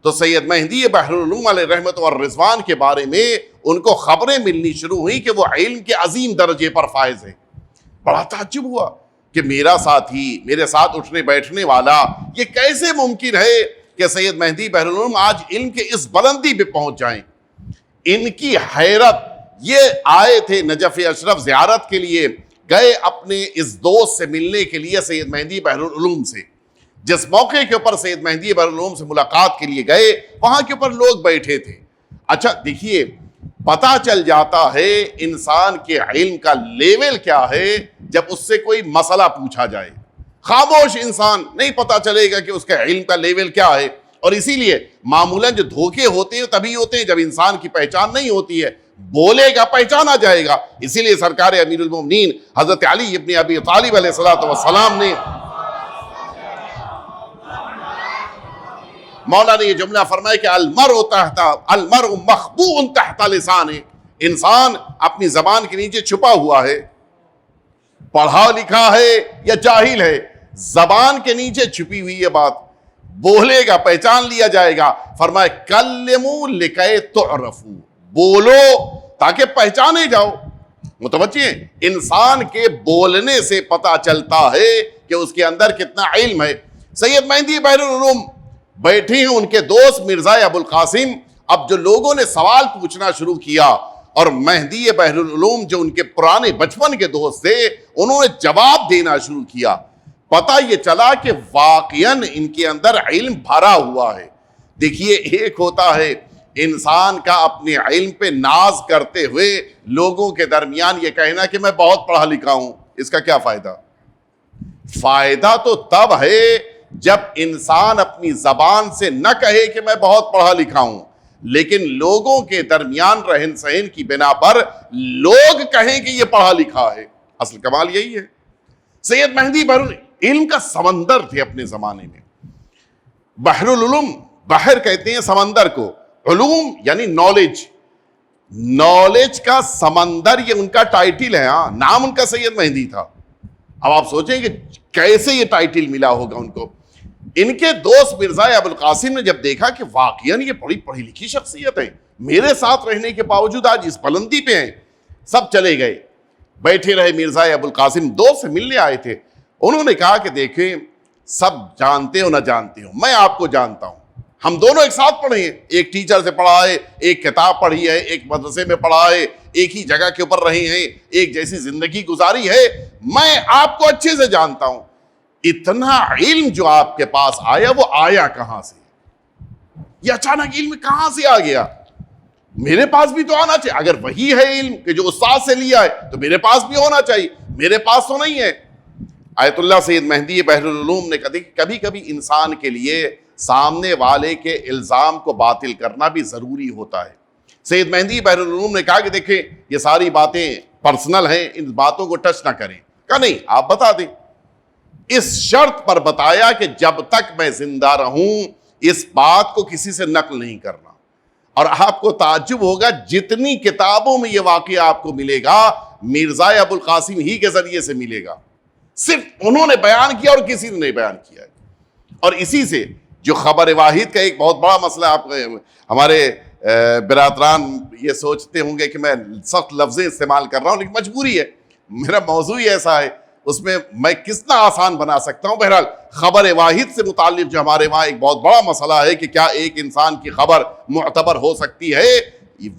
تو سید مہدی بحر العلوم علیہ رحمت و رضوان کے بارے میں ان کو خبریں ملنی شروع ہوئی کہ وہ علم کے عظیم درجے پر فائز ہیں. بڑا تعجب ہوا کہ میرا ساتھی, میرے ساتھ اٹھنے بیٹھنے والا, یہ کیسے ممکن ہے کہ سید مہدی بحر العلوم آج علم کے اس بلندی پہ پہنچ جائیں. ان کی حیرت, یہ آئے تھے نجف اشرف زیارت کے لیے, گئے اپنے اس دوست سے ملنے کے لیے سید مہدی بحر العلوم سے. جس موقع کے اوپر سید مہدی بحر العلوم سے ملاقات کے لیے گئے وہاں کے اوپر لوگ بیٹھے تھے. اچھا دیکھیے, پتہ چل جاتا ہے انسان کے علم کا لیول کیا ہے جب اس سے کوئی مسئلہ پوچھا جائے. خاموش انسان نہیں پتہ چلے گا کہ اس کا علم کا لیول کیا ہے. اور اسی لیے معمولاً جو دھوکے ہوتے ہیں تبھی ہوتے ہیں جب انسان کی پہچان نہیں ہوتی ہے. بولے گا پہچانا جائے گا. اسی لیے سرکار امیر المومنین حضرت علی ابن ابی طالب علیہ الصلوۃ والسلام نے مولا نے یہ جملہ فرمایا کہ المرء مخبوء تحت لسانه, انسان اپنی زبان کے نیچے چھپا ہوا ہے. پڑھا لکھا ہے یا جاہل ہے, زبان کے نیچے چھپی ہوئی یہ بات, بولے گا پہچان لیا جائے گا. فرمایا کلموا لکی تعرفوا, بولو تاکہ پہچانے جاؤ. متوجہ ہیں, انسان کے بولنے سے پتہ چلتا ہے کہ اس کے اندر کتنا علم ہے. سید مہدی بحر العلوم بیٹھے ہیں, ان کے دوست مرزا ابو القاسم. اب جو لوگوں نے سوال پوچھنا شروع کیا اور مہدی بحر العلوم جو ان کے پرانے بچپن کے دوست تھے انہوں نے جواب دینا شروع کیا. پتہ یہ چلا کہ واقعاً ان کے اندر علم بھرا ہوا ہے. دیکھیے, ایک ہوتا ہے انسان کا اپنے علم پہ ناز کرتے ہوئے لوگوں کے درمیان یہ کہنا کہ میں بہت پڑھا لکھا ہوں. اس کا کیا فائدہ؟ فائدہ تو تب ہے جب انسان اپنی زبان سے نہ کہے کہ میں بہت پڑھا لکھا ہوں, لیکن لوگوں کے درمیان رہن سہن کی بنا پر لوگ کہیں کہ یہ پڑھا لکھا ہے. اصل کمال یہی ہے. سید مہدی بحر علم کا سمندر تھے اپنے زمانے میں. بحر العلوم, بحر کہتے ہیں سمندر کو, علوم یعنی نالج, نالج کا سمندر یہ ان کا ٹائٹل ہے. ہاں, نام ان کا سید مہدی تھا. اب آپ سوچیں کہ کیسے یہ ٹائٹل ملا ہوگا ان کو. ان کے دوست مرزا ابو القاسم نے جب دیکھا کہ واقعاً یہ بڑی پڑھی لکھی شخصیت ہے, میرے ساتھ رہنے کے باوجود آج اس بلندی پہ ہیں, سب چلے گئے. بیٹھے رہے. مرزا ابو القاسم دوست سے ملنے آئے تھے. انہوں نے کہا کہ دیکھیں, سب جانتے ہو نہ جانتے ہو, میں آپ کو جانتا ہوں. ہم دونوں ایک ساتھ پڑھے ہیں, ایک ٹیچر سے پڑھا ہے, ایک کتاب پڑھی ہے, ایک مدرسے میں پڑھا ہے, ایک ہی جگہ کے اوپر رہے ہیں, ایک جیسی زندگی گزاری ہے. میں آپ کو اچھے سے جانتا ہوں. اتنا علم جو آپ کے پاس آیا وہ آیا کہاں سے؟ یہ اچانک علم کہاں سے آ گیا؟ میرے پاس بھی تو آنا چاہیے. اگر وہی ہے علم کہ جو استاد سے لیا ہے تو میرے پاس بھی ہونا چاہیے. میرے پاس تو نہیں ہے. آیت اللہ سید مہدی بحر العلوم نے کبھی کبھی انسان کے لیے سامنے والے کے الزام کو باطل کرنا بھی ضروری ہوتا ہے. سید مہدی بحر العلوم نے کہا کہ دیکھیں یہ ساری باتیں پرسنل ہیں, ان باتوں کو ٹچ نہ کریں. کہا نہیں, آپ بتا دیں. اس شرط پر بتایا کہ جب تک میں زندہ رہوں اس بات کو کسی سے نقل نہیں کرنا. اور آپ کو تعجب ہوگا جتنی کتابوں میں یہ واقعہ آپ کو ملے گا مرزا ابو القاسم ہی کے ذریعے سے ملے گا. صرف انہوں نے بیان کیا اور کسی نے نہیں بیان کیا ہے. اور اسی سے جو خبر واحد کا ایک بہت بڑا مسئلہ, آپ ہمارے برادران یہ سوچتے ہوں گے کہ میں سخت لفظیں استعمال کر رہا ہوں لیکن مجبوری ہے. میرا موضوع ہی ایسا ہے، اس میں میں کتنا آسان بنا سکتا ہوں. بہرحال خبر واحد سے متعلق جو ہمارے وہاں ایک بہت بڑا مسئلہ ہے کہ کیا ایک انسان کی خبر معتبر ہو سکتی ہے،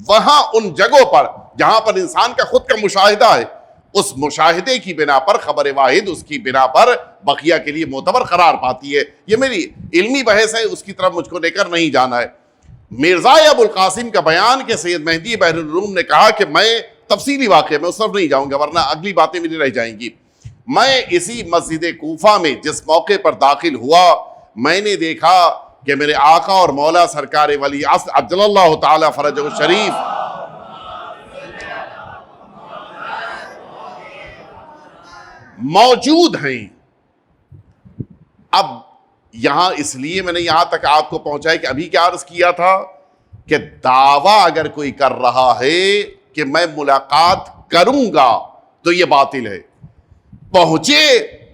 وہاں ان جگہوں پر جہاں پر انسان کا خود کا مشاہدہ ہے، اس مشاہدے کی بنا پر خبر واحد اس کی بنا پر بقیہ کے لیے معتبر قرار پاتی ہے. یہ میری علمی بحث ہے، اس کی طرف مجھ کو لے کر نہیں جانا ہے. مرزا ابو القاسم کا بیان کہ سید مہدی بحر العلوم نے کہا کہ میں تفصیلی واقعہ میں اس طرف نہیں جاؤں گا ورنہ اگلی باتیں میری رہ جائیں گی. میں اسی مسجد کوفہ میں جس موقع پر داخل ہوا، میں نے دیکھا کہ میرے آقا اور مولا سرکار ولی عصر عجل اللہ تعالی فرجہ الشریف موجود ہیں. اب یہاں اس لیے میں نے یہاں تک آپ کو پہنچایا کہ ابھی کیا عرض کیا تھا کہ دعویٰ اگر کوئی کر رہا ہے کہ میں ملاقات کروں گا تو یہ باطل ہے. پہنچے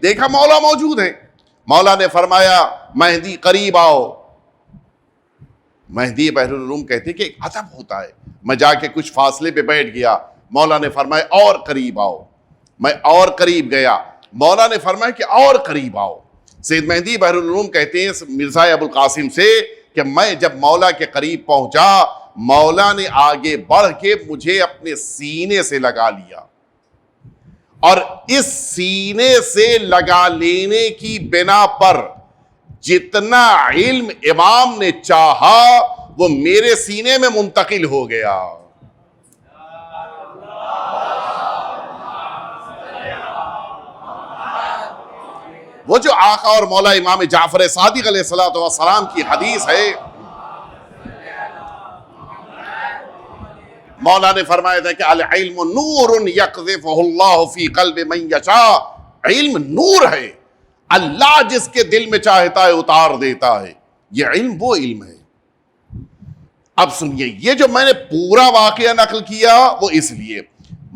دیکھا مولا موجود ہیں، مولا نے فرمایا مہدی قریب آؤ. مہدی بحر العلوم کہتے کہ ایک ادب ہوتا ہے. میں جا کے کچھ فاصلے پہ بیٹھ گیا، مولا نے فرمایا اور قریب آؤ. میں اور قریب گیا، مولا نے فرمایا کہ اور قریب آؤ. سید مہدی بحر العلوم کہتے ہیں مرزا ابو القاسم سے کہ میں جب مولا کے قریب پہنچا، مولا نے آگے بڑھ کے مجھے اپنے سینے سے لگا لیا، اور اس سینے سے لگا لینے کی بنا پر جتنا علم امام نے چاہا وہ میرے سینے میں منتقل ہو گیا. وہ جو آقا اور مولا امام جعفر صادق علیہ الصلوۃ والسلام کی حدیث ہے، مولا نے فرمایا تھا کہ العلم نور یقذفہ اللہ فی قلب من یشاء. علم نور ہے، اللہ جس کے دل میں چاہتا ہے اتار دیتا ہے. یہ علم وہ علم ہے. اب سنیے، یہ جو میں نے پورا واقعہ نقل کیا وہ اس لیے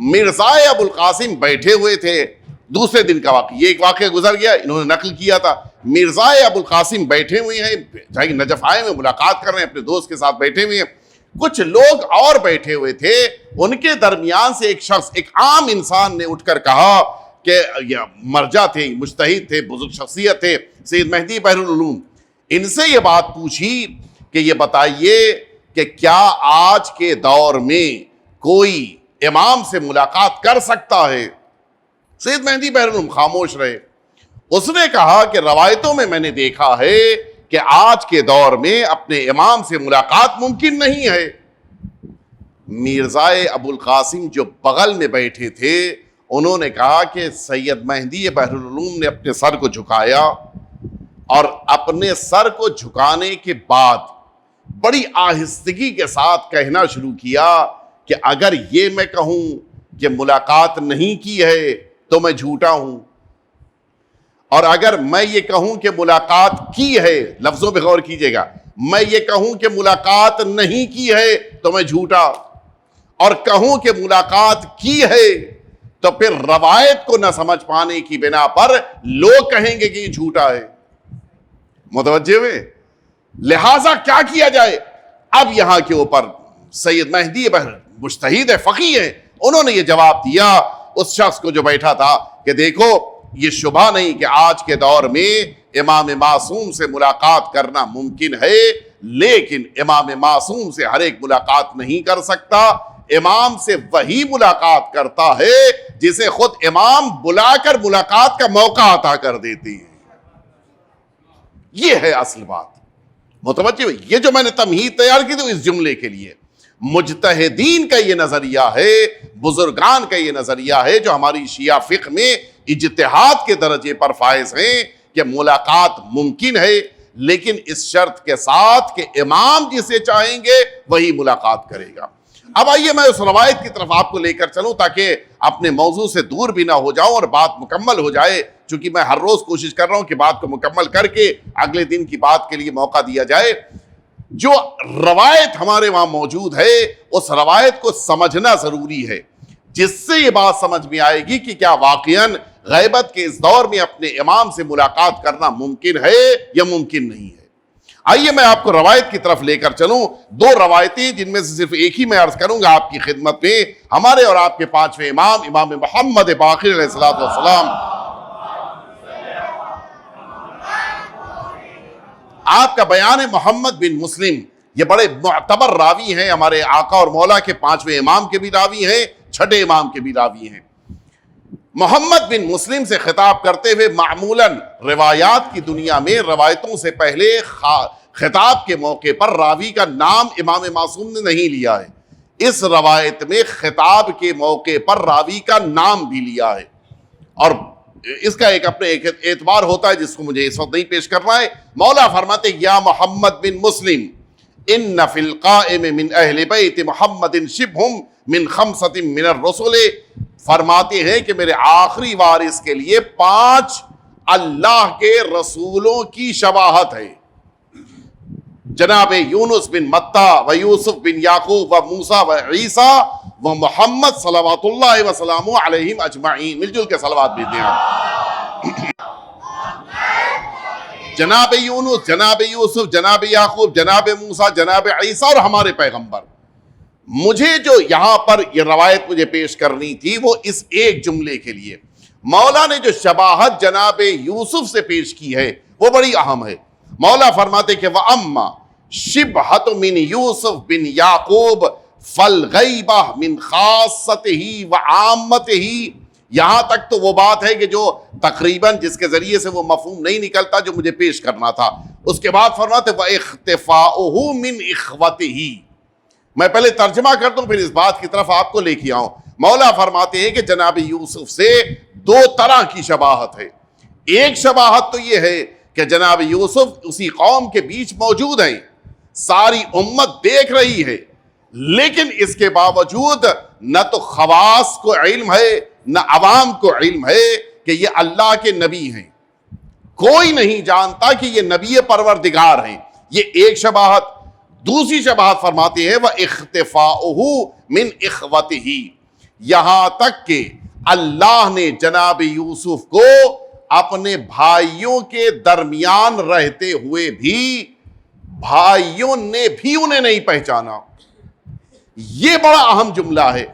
مرزا ابو القاسم بیٹھے ہوئے تھے. دوسرے دن کا واقعہ، یہ ایک واقعہ گزر گیا، انہوں نے نقل کیا تھا. مرزا ابو القاسم بیٹھے ہوئے ہیں، جائے نجف آئے میں ملاقات کر رہے ہیں، اپنے دوست کے ساتھ بیٹھے ہوئے ہیں. کچھ لوگ اور بیٹھے ہوئے تھے، ان کے درمیان سے ایک شخص، ایک عام انسان نے اٹھ کر کہا کہ مرجع تھے، مجتہد تھے، بزرگ شخصیت تھے سید مہدی بحر العلوم. ان سے یہ بات پوچھی کہ یہ بتائیے کہ کیا آج کے دور میں کوئی امام سے ملاقات کر سکتا ہے؟ سید مہدی بحر العلوم خاموش رہے. اس نے کہا کہ روایتوں میں نے دیکھا ہے کہ آج کے دور میں اپنے امام سے ملاقات ممکن نہیں ہے. مرزا ابو القاسم جو بغل میں بیٹھے تھے انہوں نے کہا کہ سید مہدی بحر العلوم نے اپنے سر کو جھکایا، اور اپنے سر کو جھکانے کے بعد بڑی آہستگی کے ساتھ کہنا شروع کیا کہ اگر یہ میں کہوں کہ ملاقات نہیں کی ہے تو میں جھوٹا ہوں، اور اگر میں یہ کہوں کہ ملاقات کی ہے، لفظوں پہ غور کیجئے گا، میں یہ کہوں کہ ملاقات نہیں کی ہے تو میں جھوٹا، اور کہوں کہ ملاقات کی ہے تو پھر روایت کو نہ سمجھ پانے کی بنا پر لوگ کہیں گے کہ یہ جھوٹا ہے. متوجہ ہوئے؟ لہذا کیا کیا جائے؟ اب یہاں کے اوپر سید مہدی مجتہد ہے، فقیہ ہے، انہوں نے یہ جواب دیا اس شخص کو جو بیٹھا تھا کہ دیکھو یہ شبہ نہیں کہ آج کے دور میں امام معصوم سے ملاقات کرنا ممکن ہے، لیکن امام معصوم سے ہر ایک ملاقات نہیں کر سکتا. امام سے وہی ملاقات کرتا ہے جسے خود امام بلا کر ملاقات کا موقع عطا کر دیتی ہے. یہ ہے اصل بات. متوجہ ہوئی؟ یہ جو میں نے تمہید تیار کی تو اس جملے کے لیے مجتہدین کا یہ نظریہ ہے، بزرگان کا یہ نظریہ ہے جو ہماری شیعہ فقہ میں اجتہاد کے درجے پر فائز ہیں کہ ملاقات ممکن ہے، لیکن اس شرط کے ساتھ کہ امام جسے چاہیں گے وہی ملاقات کرے گا. اب آئیے میں اس روایت کی طرف آپ کو لے کر چلوں تاکہ اپنے موضوع سے دور بھی نہ ہو جاؤں اور بات مکمل ہو جائے، چونکہ میں ہر روز کوشش کر رہا ہوں کہ بات کو مکمل کر کے اگلے دن کی بات کے لیے موقع دیا جائے. جو روایت ہمارے وہاں موجود ہے اس روایت کو سمجھنا ضروری ہے، جس سے یہ بات سمجھ میں آئے گی کہ کیا واقعاً غیبت کے اس دور میں اپنے امام سے ملاقات کرنا ممکن ہے یا ممکن نہیں ہے. آئیے میں آپ کو روایت کی طرف لے کر چلوں، دو روایتیں جن میں سے صرف ایک ہی میں عرض کروں گا آپ کی خدمت میں، ہمارے اور آپ کے پانچویں امام امام محمد باقر علیہ الصلوۃ والسلام، آپ کا بیان ہے محمد بن مسلم، یہ بڑے معتبر راوی ہیں، ہمارے آقا اور مولا کے پانچویں امام کے بھی راوی ہیں، چھٹے امام کے بھی راوی ہیں۔ محمد بن مسلم سے خطاب کرتے ہوئے معمولاً روایات کی دنیا میں روایتوں سے پہلے خطاب کے موقع پر راوی کا نام امام معصوم نے نہیں لیا ہے، اس روایت میں خطاب کے موقع پر راوی کا نام بھی لیا ہے، اور اس کا ایک اپنے ایک اعتبار ہوتا ہے جس کو مجھے اس وقت نہیں پیش کرنا ہے۔ مولا فرماتے یا محمد بن مسلم ان فی القائم من اہل بیت محمد شبہم من خمسۃ من الرسل، فرماتے ہیں کہ میرے آخری وارث کے لیے 5 اللہ کے رسولوں کی شباہت ہے، جناب یونس بن متی و یوسف بن یعقوب و موسیٰ و عیسیٰ و محمد صلوات اللہ وسلامہ علیہم اجمعین۔ مل جل کے صلوات بھیجتے ہیں۔ جناب یونس، جناب یوسف، جناب یعقوب، جناب موسیٰ، جناب عیسیٰ اور ہمارے پیغمبر۔ مجھے جو یہاں پر یہ روایت مجھے پیش کرنی تھی وہ اس ایک جملے کے لیے، مولا نے جو شباہت جناب یوسف سے پیش کی ہے وہ بڑی اہم ہے۔ مولا فرماتے کہ وَأَمَّا شِبْهَةُ مِنْ یوسف بن یعقوب فَالْغَیْبَةُ مِنْ خَاصَّتِهِ وَعَامَّتِهِ، یہاں تک تو وہ بات ہے کہ جو تقریباً جس کے ذریعے سے وہ مفہوم نہیں نکلتا جو مجھے پیش کرنا تھا۔ اس کے بعد فرماتے وَإِخْتِفَاؤُهُ مِنْ إِخْوَتِهِ، میں پہلے ترجمہ کر دوں پھر اس بات کی طرف آپ کو لے کے آؤں۔ مولا فرماتے ہیں کہ جناب یوسف سے 2 طرح کی شباہت ہے۔ ایک شباہت تو یہ ہے کہ جناب یوسف اسی قوم کے بیچ موجود ہیں، ساری امت دیکھ رہی ہے، لیکن اس کے باوجود نہ تو خواص کو علم ہے نہ عوام کو علم ہے کہ یہ اللہ کے نبی ہیں، کوئی نہیں جانتا کہ یہ نبی پروردگار ہیں، یہ ایک شباہت۔ دوسری شباہت فرماتے ہیں وَإِخْتِفَاؤُهُ مِنْ إِخْوَتِهِ، یہاں تک کہ اللہ نے جناب یوسف کو اپنے بھائیوں کے درمیان رہتے ہوئے بھی بھائیوں نے بھی انہیں نہیں پہچانا۔ یہ بڑا اہم جملہ ہے۔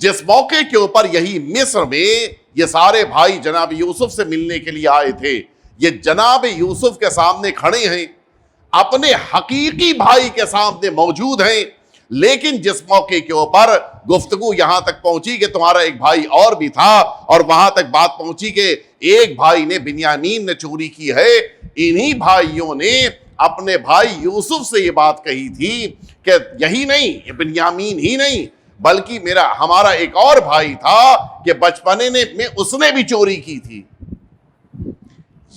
جس موقع کے اوپر یہی مصر میں یہ سارے بھائی جناب یوسف سے ملنے کے لیے آئے تھے، یہ جناب یوسف کے سامنے کھڑے ہیں، اپنے حقیقی بھائی کے سامنے موجود ہیں، لیکن جس موقع کے اوپر گفتگو یہاں تک پہنچی کہ تمہارا ایک بھائی اور بھی تھا، اور وہاں تک بات پہنچی کہ ایک بھائی نے بنیامین نے چوری کی ہے، انہی بھائیوں نے اپنے بھائی یوسف سے یہ بات کہی تھی کہ یہی نہیں، یہ بنیامین ہی نہیں بلکہ ہمارا ایک اور بھائی تھا کہ بچپنے میں اس نے بھی چوری کی تھی۔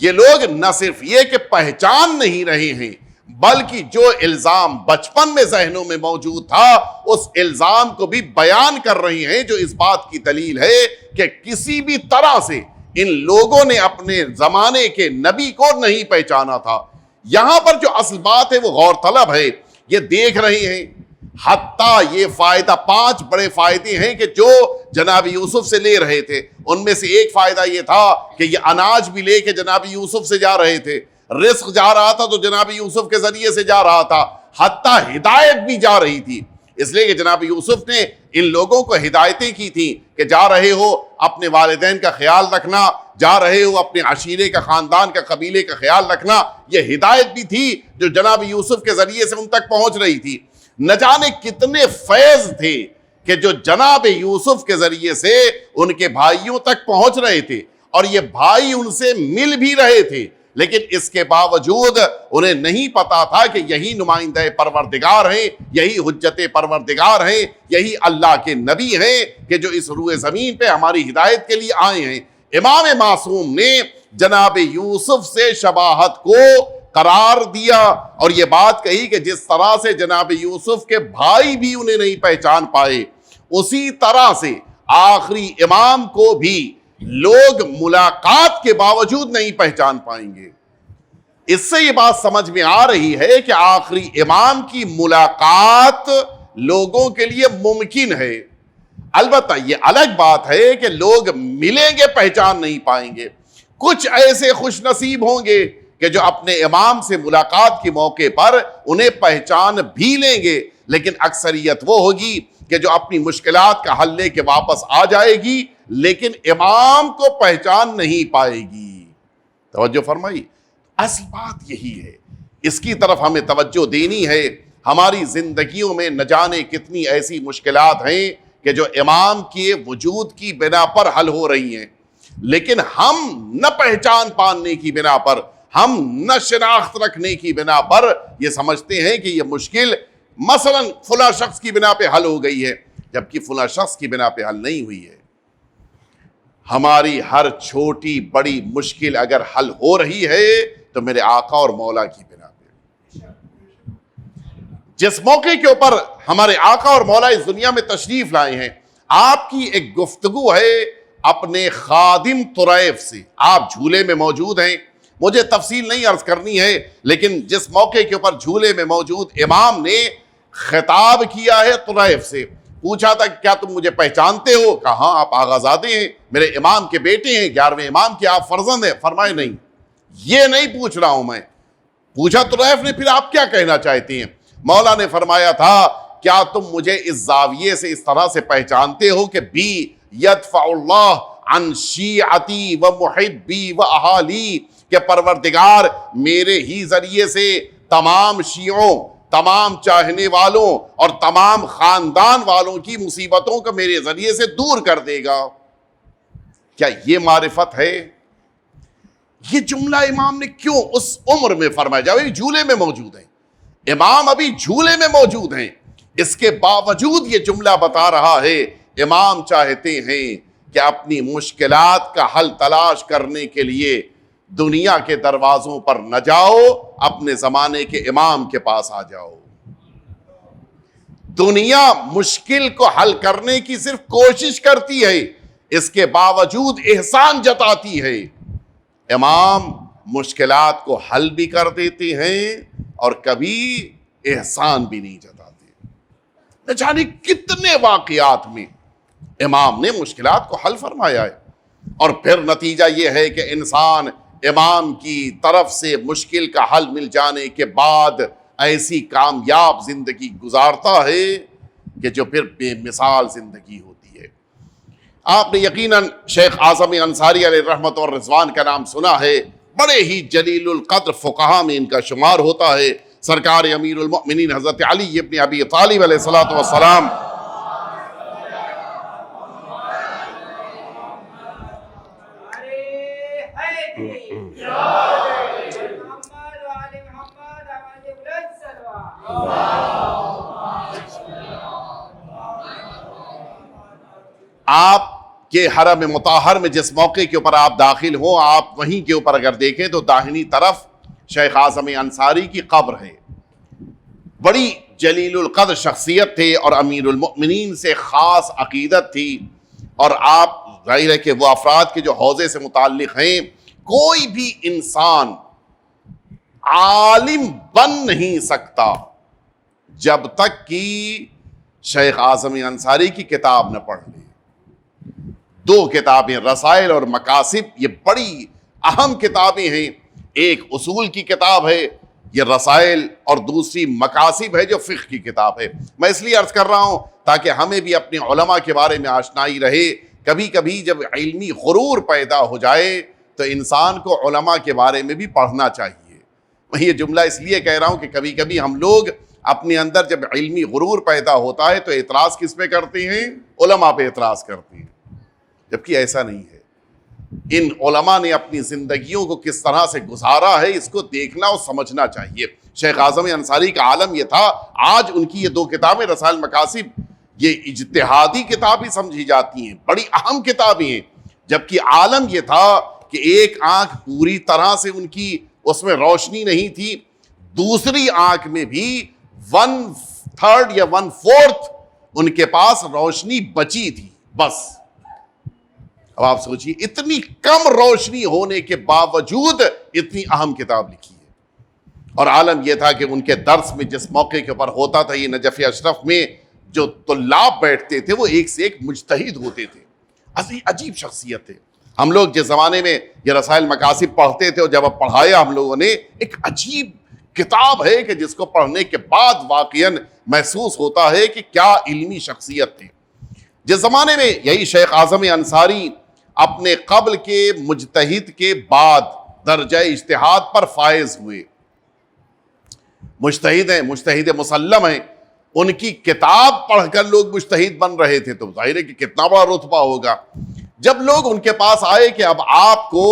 یہ لوگ نہ صرف یہ کہ پہچان نہیں رہے ہیں بلکہ جو الزام بچپن میں ذہنوں میں موجود تھا اس الزام کو بھی بیان کر رہی ہیں، جو اس بات کی دلیل ہے کہ کسی بھی طرح سے ان لوگوں نے اپنے زمانے کے نبی کو نہیں پہچانا تھا۔ یہاں پر جو اصل بات ہے وہ غور طلب ہے، یہ دیکھ رہے ہیں، حتیٰ یہ فائدہ 5 بڑے فائدے ہیں کہ جو جناب یوسف سے لے رہے تھے، ان میں سے ایک فائدہ یہ تھا کہ یہ اناج بھی لے کے جناب یوسف سے جا رہے تھے، رزق جا رہا تھا تو جناب یوسف کے ذریعے سے جا رہا تھا، حتیٰ ہدایت بھی جا رہی تھی، اس لیے کہ جناب یوسف نے ان لوگوں کو ہدایتیں کی تھیں کہ جا رہے ہو اپنے والدین کا خیال رکھنا، جا رہے ہو اپنے عشیرے کا، خاندان کا، قبیلے کا خیال رکھنا، یہ ہدایت بھی تھی جو جناب یوسف کے ذریعے سے ان تک پہنچ رہی تھی۔ نہ جانے کتنے فیض تھے کہ جو جناب یوسف کے ذریعے سے ان کے بھائیوں تک پہنچ رہے تھے، اور یہ بھائی ان سے مل بھی رہے تھے، لیکن اس کے باوجود انہیں نہیں پتا تھا کہ یہی نمائندہ پروردگار ہیں، یہی حجت پروردگار ہیں، یہی اللہ کے نبی ہیں کہ جو اس روئے زمین پہ ہماری ہدایت کے لیے آئے ہیں۔ امام معصوم نے جناب یوسف سے شباہت کو قرار دیا اور یہ بات کہی کہ جس طرح سے جناب یوسف کے بھائی بھی انہیں نہیں پہچان پائے، اسی طرح سے آخری امام کو بھی لوگ ملاقات کے باوجود نہیں پہچان پائیں گے۔ اس سے یہ بات سمجھ میں آ رہی ہے کہ آخری امام کی ملاقات لوگوں کے لیے ممکن ہے، البتہ یہ الگ بات ہے کہ لوگ ملیں گے پہچان نہیں پائیں گے۔ کچھ ایسے خوش نصیب ہوں گے کہ جو اپنے امام سے ملاقات کے موقع پر انہیں پہچان بھی لیں گے، لیکن اکثریت وہ ہوگی کہ جو اپنی مشکلات کا حل لے کے واپس آ جائے گی لیکن امام کو پہچان نہیں پائے گی۔ توجہ فرمائی، اصل بات یہی ہے، اس کی طرف ہمیں توجہ دینی ہے۔ ہماری زندگیوں میں نہ جانے کتنی ایسی مشکلات ہیں کہ جو امام کے وجود کی بنا پر حل ہو رہی ہیں، لیکن ہم نہ پہچان پانے کی بنا پر، ہم نہ شناخت رکھنے کی بنا پر یہ سمجھتے ہیں کہ یہ مشکل مثلا فلاں شخص کی بنا پہ حل ہو گئی ہے، جبکہ فلاں شخص کی بنا پہ حل نہیں ہوئی ہے۔ ہماری ہر چھوٹی بڑی مشکل اگر حل ہو رہی ہے تو میرے آقا اور مولا کی بنا پہ۔ جس موقع کے اوپر ہمارے آقا اور مولا اس دنیا میں تشریف لائے ہیں، آپ کی ایک گفتگو ہے اپنے خادم طریف سے۔ آپ جھولے میں موجود ہیں، مجھے تفصیل نہیں عرض کرنی ہے، لیکن جس موقع کے اوپر جھولے میں موجود امام نے خطاب کیا ہے طریف سے، پوچھا تھا کہ کیا تم مجھے پہچانتے ہو؟ کہا ہاں، آپ آغازادے ہیں، میرے امام کے بیٹے ہیں، 11ویں امام کے آپ فرزند ہیں۔ فرمائے نہیں، یہ نہیں پوچھ رہا ہوں میں۔ پوچھا طریف نے، پھر آپ کیا کہنا چاہتے ہیں؟ مولا نے فرمایا تھا، کیا تم مجھے اس زاویے سے اس طرح سے پہچانتے ہو کہ بی یدفع اللہ عن شیعتی و محبی و اہالی، کہ پروردگار میرے ہی ذریعے سے تمام شیعوں، تمام چاہنے والوں اور تمام خاندان والوں کی مصیبتوں کو میرے ذریعے سے دور کر دے گا۔ کیا یہ معرفت ہے؟ یہ جملہ امام نے کیوں اس عمر میں فرمایا؟ جب ابھی جھولے میں موجود ہیں، امام ابھی جھولے میں موجود ہیں، اس کے باوجود یہ جملہ بتا رہا ہے۔ امام چاہتے ہیں کہ اپنی مشکلات کا حل تلاش کرنے کے لیے دنیا کے دروازوں پر نہ جاؤ، اپنے زمانے کے امام کے پاس آ جاؤ۔ دنیا مشکل کو حل کرنے کی صرف کوشش کرتی ہے، اس کے باوجود احسان جتاتی ہے۔ امام مشکلات کو حل بھی کر دیتے ہیں اور کبھی احسان بھی نہیں جتاتے۔ نہ جانے کتنے واقعات میں امام نے مشکلات کو حل فرمایا ہے، اور پھر نتیجہ یہ ہے کہ انسان امام کی طرف سے مشکل کا حل مل جانے کے بعد ایسی کامیاب زندگی گزارتا ہے کہ جو پھر بے مثال زندگی ہوتی ہے۔ آپ نے یقیناً شیخ اعظم انصاری علیہ رحمت اور رضوان کا نام سنا ہے، بڑے ہی جلیل القدر فقہا میں ان کا شمار ہوتا ہے۔ سرکار امیر المؤمنین حضرت علی ابن ابی طالب علیہ الصلوۃ والسلام آپ کے حرم مطہر میں جس موقع کے اوپر آپ داخل ہوں، آپ وہیں کے اوپر اگر دیکھیں تو داہنی طرف شیخ اعظم انصاری کی قبر ہے۔ بڑی جلیل القدر شخصیت تھے اور امیر المؤمنین سے خاص عقیدت تھی، اور آپ ظاہر ہے کہ وہ افراد کے جو حوزے سے متعلق ہیں، کوئی بھی انسان عالم بن نہیں سکتا جب تک کہ شیخ اعظم انصاری کی کتاب نہ پڑھ لے۔ دو کتابیں، رسائل اور مقاصد، یہ بڑی اہم کتابیں ہیں۔ ایک اصول کی کتاب ہے یہ رسائل، اور دوسری مقاصد ہے جو فقہ کی کتاب ہے۔ میں اس لیے عرض کر رہا ہوں تاکہ ہمیں بھی اپنے علماء کے بارے میں آشنائی رہے۔ کبھی کبھی جب علمی غرور پیدا ہو جائے تو انسان کو علماء کے بارے میں بھی پڑھنا چاہیے۔ میں یہ جملہ اس لیے کہہ رہا ہوں کہ کبھی کبھی ہم لوگ اپنے اندر جب علمی غرور پیدا ہوتا ہے تو اعتراض کس پہ کرتے ہیں؟ علماء پہ اعتراض کرتے ہیں، جبکہ ایسا نہیں ہے۔ ان علماء نے اپنی زندگیوں کو کس طرح سے گزارا ہے، اس کو دیکھنا اور سمجھنا چاہیے۔ شیخ اعظم انصاری کا عالم یہ تھا، آج ان کی یہ دو کتابیں رسائل مقاصد یہ اجتہادی کتابیں سمجھی جاتی ہیں، بڑی اہم کتابیں ہیں، جبکہ عالم یہ تھا کہ ایک آنکھ پوری طرح سے ان کی اس میں روشنی نہیں تھی، دوسری آنکھ میں بھی 1/3 یا 1/4 ان کے پاس روشنی بچی تھی بس۔ اب آپ سوچئے اتنی کم روشنی ہونے کے باوجود اتنی اہم کتاب لکھی ہے۔ اور عالم یہ تھا کہ ان کے درس میں جس موقع کے اوپر ہوتا تھا، یہ نجف اشرف میں جو طلاب بیٹھتے تھے وہ ایک سے ایک مجتہد ہوتے تھے، عجیب شخصیت تھے۔ ہم لوگ جس زمانے میں یہ رسائل مقاصد پڑھتے تھے اور جب اب پڑھایا ہم لوگوں نے، ایک عجیب کتاب ہے کہ جس کو پڑھنے کے بعد واقعاً محسوس ہوتا ہے کہ کیا علمی شخصیت تھی. جس زمانے میں یہی شیخ اعظم انصاری اپنے قبل کے مجتہد کے بعد درجہ اجتہاد پر فائز ہوئے، مجتہد ہیں، مجتہد مسلم ہیں، ان کی کتاب پڑھ کر لوگ مجتہد بن رہے تھے، تو ظاہر ہے کہ کتنا بڑا رتبہ ہوگا. جب لوگ ان کے پاس آئے کہ اب آپ کو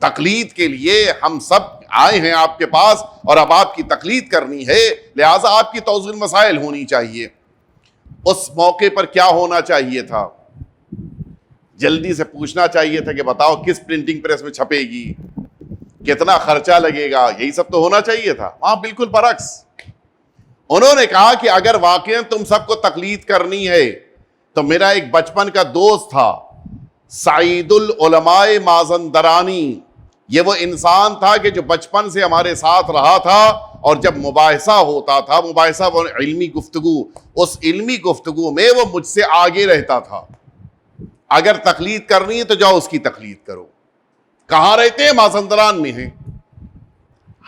تقلید کے لیے ہم سب آئے ہیں آپ کے پاس اور اب آپ کی تقلید کرنی ہے، لہٰذا آپ کی توضیح مسائل ہونی چاہیے. اس موقع پر کیا ہونا چاہیے تھا؟ جلدی سے پوچھنا چاہیے تھا کہ بتاؤ کس پرنٹنگ پریس میں چھپے گی، کتنا خرچہ لگے گا، یہی سب تو ہونا چاہیے تھا. وہاں بالکل برعکس انہوں نے کہا کہ اگر واقعا تم سب کو تقلید کرنی ہے تو میرا ایک بچپن کا دوست تھا سعید العلماء مازندرانی، یہ وہ انسان تھا کہ جو بچپن سے ہمارے ساتھ رہا تھا، اور جب مباحثہ ہوتا تھا، مباحثہ وہ علمی گفتگو، اس علمی گفتگو میں وہ مجھ سے آگے رہتا تھا. اگر تقلید کرنی ہے تو جاؤ اس کی تقلید کرو. کہاں رہتے ہیں؟ مازندران میں ہیں.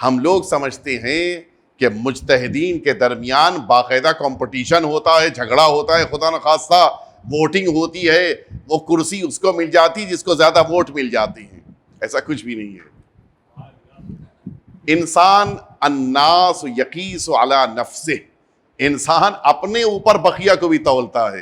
ہم لوگ سمجھتے ہیں کہ مجتہدین کے درمیان باقاعدہ کمپٹیشن ہوتا ہے، جھگڑا ہوتا ہے، خدا نخواستہ ووٹنگ ہوتی ہے، وہ کرسی اس کو مل جاتی جس کو زیادہ ووٹ مل جاتے ہیں. ایسا کچھ بھی نہیں ہے. انسان الناس یقیس علی نفسہ، انسان اپنے اوپر بقیہ کو بھی تولتا ہے.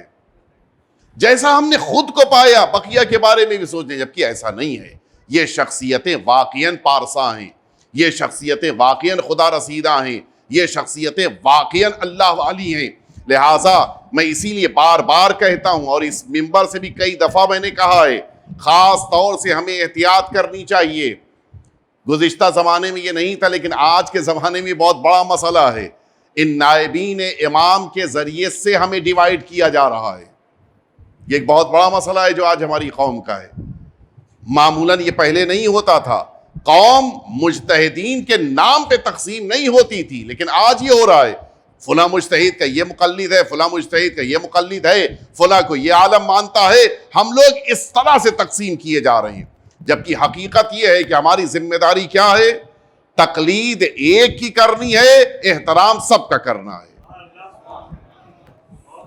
جیسا ہم نے خود کو پایا بقیہ کے بارے میں بھی سوچیں، جبکہ ایسا نہیں ہے. یہ شخصیتیں واقعاً پارسا ہیں، یہ شخصیتیں واقعاً خدا رسیدہ ہیں، یہ شخصیتیں واقعاً اللہ والی ہیں. لہٰذا میں اسی لیے بار بار کہتا ہوں، اور اس منبر سے بھی کئی دفعہ میں نے کہا ہے، خاص طور سے ہمیں احتیاط کرنی چاہیے. گزشتہ زمانے میں یہ نہیں تھا، لیکن آج کے زمانے میں بہت بڑا مسئلہ ہے. ان نائبین امام کے ذریعے سے ہمیں ڈیوائیڈ کیا جا رہا ہے. یہ ایک بہت بڑا مسئلہ ہے جو آج ہماری قوم کا ہے. معمولاً یہ پہلے نہیں ہوتا تھا. قوم مجتہدین کے نام پہ تقسیم نہیں ہوتی تھی، لیکن آج یہ ہو رہا ہے. فلاں مجتہد کا یہ مقلد ہے، فلاں مجتہد کا یہ مقلد ہے، فلاں کو یہ عالم مانتا ہے. ہم لوگ اس طرح سے تقسیم کیے جا رہے ہیں، جبکہ حقیقت یہ ہے کہ ہماری ذمہ داری کیا ہے؟ تقلید ایک کی کرنی ہے، احترام سب کا کرنا ہے.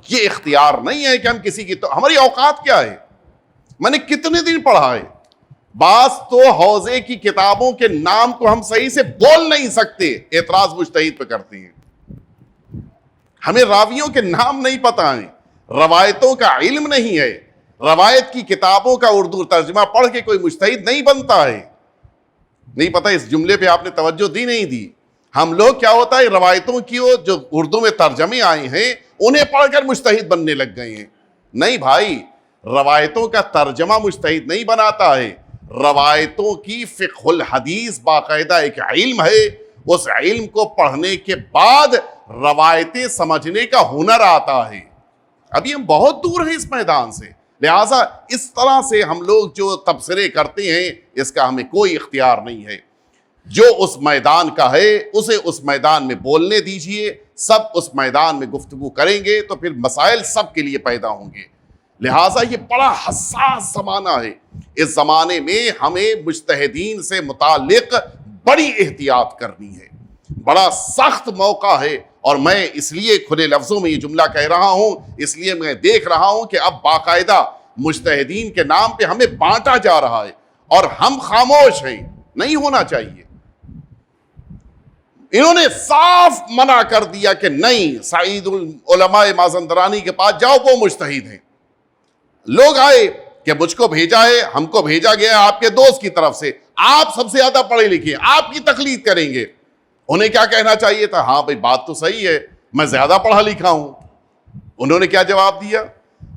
یہ اختیار نہیں ہے کہ ہم کسی کی ہماری اوقات کیا ہے. میں نے کتنے دن پڑھا ہے، بعض تو حوزے کی کتابوں کے نام کو ہم صحیح سے بول نہیں سکتے، اعتراض مجتہد پہ کرتے ہیں. ہمیں راویوں کے نام نہیں پتہ ہیں، روایتوں کا علم نہیں ہے. روایت کی کتابوں کا اردو ترجمہ پڑھ کے کوئی مجتہد نہیں بنتا ہے. نہیں پتہ اس جملے پہ آپ نے توجہ دی نہیں دی. ہم لوگ کیا ہوتا ہے، روایتوں کی جو اردو میں ترجمے آئے ہیں انہیں پڑھ کر مجتہد بننے لگ گئے ہیں. نہیں بھائی، روایتوں کا ترجمہ مجتہد نہیں بناتا ہے. روایتوں کی فقہ الحدیث باقاعدہ ایک علم ہے، اس علم کو پڑھنے کے بعد روایتیں سمجھنے کا ہنر آتا ہے. ابھی ہم بہت دور ہیں اس میدان سے. لہٰذا اس طرح سے ہم لوگ جو تبصرے کرتے ہیں اس کا ہمیں کوئی اختیار نہیں ہے. جو اس میدان کا ہے اسے اس میدان میں بولنے دیجئے. سب اس میدان میں گفتگو کریں گے تو پھر مسائل سب کے لیے پیدا ہوں گے. لہٰذا یہ بڑا حساس زمانہ ہے. اس زمانے میں ہمیں مجتہدین سے متعلق بڑی احتیاط کرنی ہے. بڑا سخت موقع ہے، اور میں اس لیے کھلے لفظوں میں یہ جملہ کہہ رہا ہوں، اس لیے میں دیکھ رہا ہوں کہ اب باقاعدہ مجتہدین کے نام پہ ہمیں بانٹا جا رہا ہے اور ہم خاموش ہیں. نہیں ہونا چاہیے. انہوں نے صاف منع کر دیا کہ نہیں، سعید العلماء مازندرانی کے پاس جاؤ، وہ مجتہد ہیں. لوگ آئے کہ مجھ کو بھیجا ہے، ہم کو بھیجا گیا آپ کے دوست کی طرف سے، آپ سب سے زیادہ پڑھے لکھے، آپ کی تقلید کریں گے. انہیں کیا کہنا چاہیے تھا؟ ہاں بھائی بات تو صحیح ہے، میں زیادہ پڑھا لکھا ہوں. انہوں نے کیا جواب دیا؟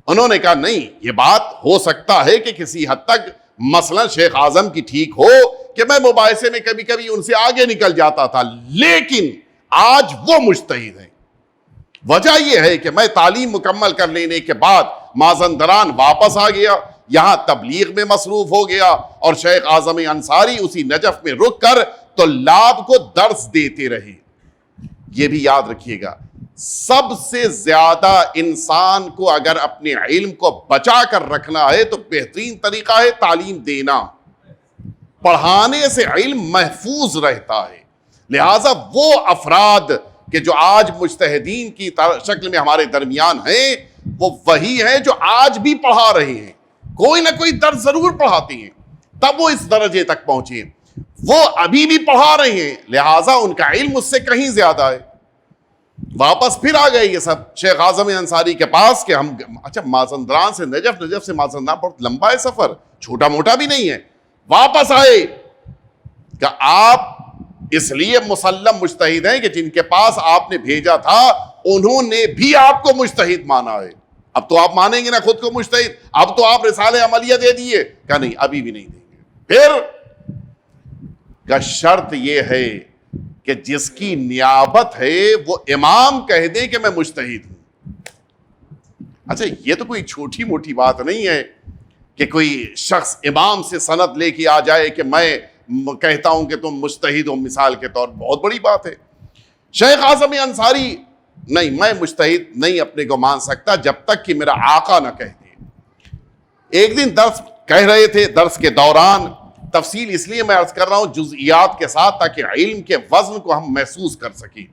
انہوں نے کہا نہیں، یہ بات ہو سکتا ہے کہ کسی حد تک مثلا شیخ اعظم کی ٹھیک ہو کہ میں مباحثے میں کبھی کبھی ان سے آگے نکل جاتا تھا، لیکن آج وہ مجتہد ہیں. وجہ یہ ہے کہ میں تعلیم مکمل کر لینے کے بعد مازندران واپس آ گیا، یہاں تبلیغ میں مصروف ہو گیا، اور شیخ اعظم انصاری اسی نجف میں رک کر طلاب کو درس دیتے رہے. یہ بھی یاد رکھیے گا، سب سے زیادہ انسان کو اگر اپنے علم کو بچا کر رکھنا ہے تو بہترین طریقہ ہے تعلیم دینا. پڑھانے سے علم محفوظ رہتا ہے. لہذا وہ افراد کہ جو آج مجتہدین کی شکل میں ہمارے درمیان ہیں وہ وہی ہیں جو آج بھی پڑھا رہے ہیں. کوئی نہ کوئی درس ضرور پڑھاتے ہیں, تب وہ اس درجے تک پہنچے. وہ ابھی بھی پڑھا رہے ہیں, لہٰذا ان کا علم اس سے کہیں زیادہ ہے. واپس پھر آ گئے یہ سب شیخ اعظم انصاری کے پاس کہ ہم اچھا مازندران سے نجف, نجف سے مازندران بہت لمبا ہے سفر, چھوٹا موٹا بھی نہیں ہے. واپس آئے کہ آپ اس لیے مسلم مجتہد ہیں کہ جن کے پاس آپ نے بھیجا تھا انہوں نے بھی آپ کو مجتہد مانا ہے. اب تو آپ مانیں گے نا خود کو مجتہد, اب تو آپ رسالہ عملیہ دے دیے. کہا نہیں, ابھی بھی نہیں دیں گے. پھر کا شرط یہ ہے کہ جس کی نیابت ہے وہ امام کہہ دے کہ میں مجتہد ہوں. اچھا یہ تو کوئی چھوٹی موٹی بات نہیں ہے کہ کوئی شخص امام سے سند لے کے آ جائے کہ میں کہتا ہوں کہ تم مجتہد ہو, مثال کے طور. بہت بڑی بات ہے. شیخ اعظم انصاری نہیں, میں مجتہد نہیں اپنے کو مان سکتا جب تک کہ میرا آقا نہ کہہ دے. ایک دن درس کہہ رہے تھے, درس کے دوران تفصیل اس لیے میں عرض کر رہا ہوں جزئیات کے ساتھ تاکہ علم کے وزن کو ہم محسوس کر سکیں.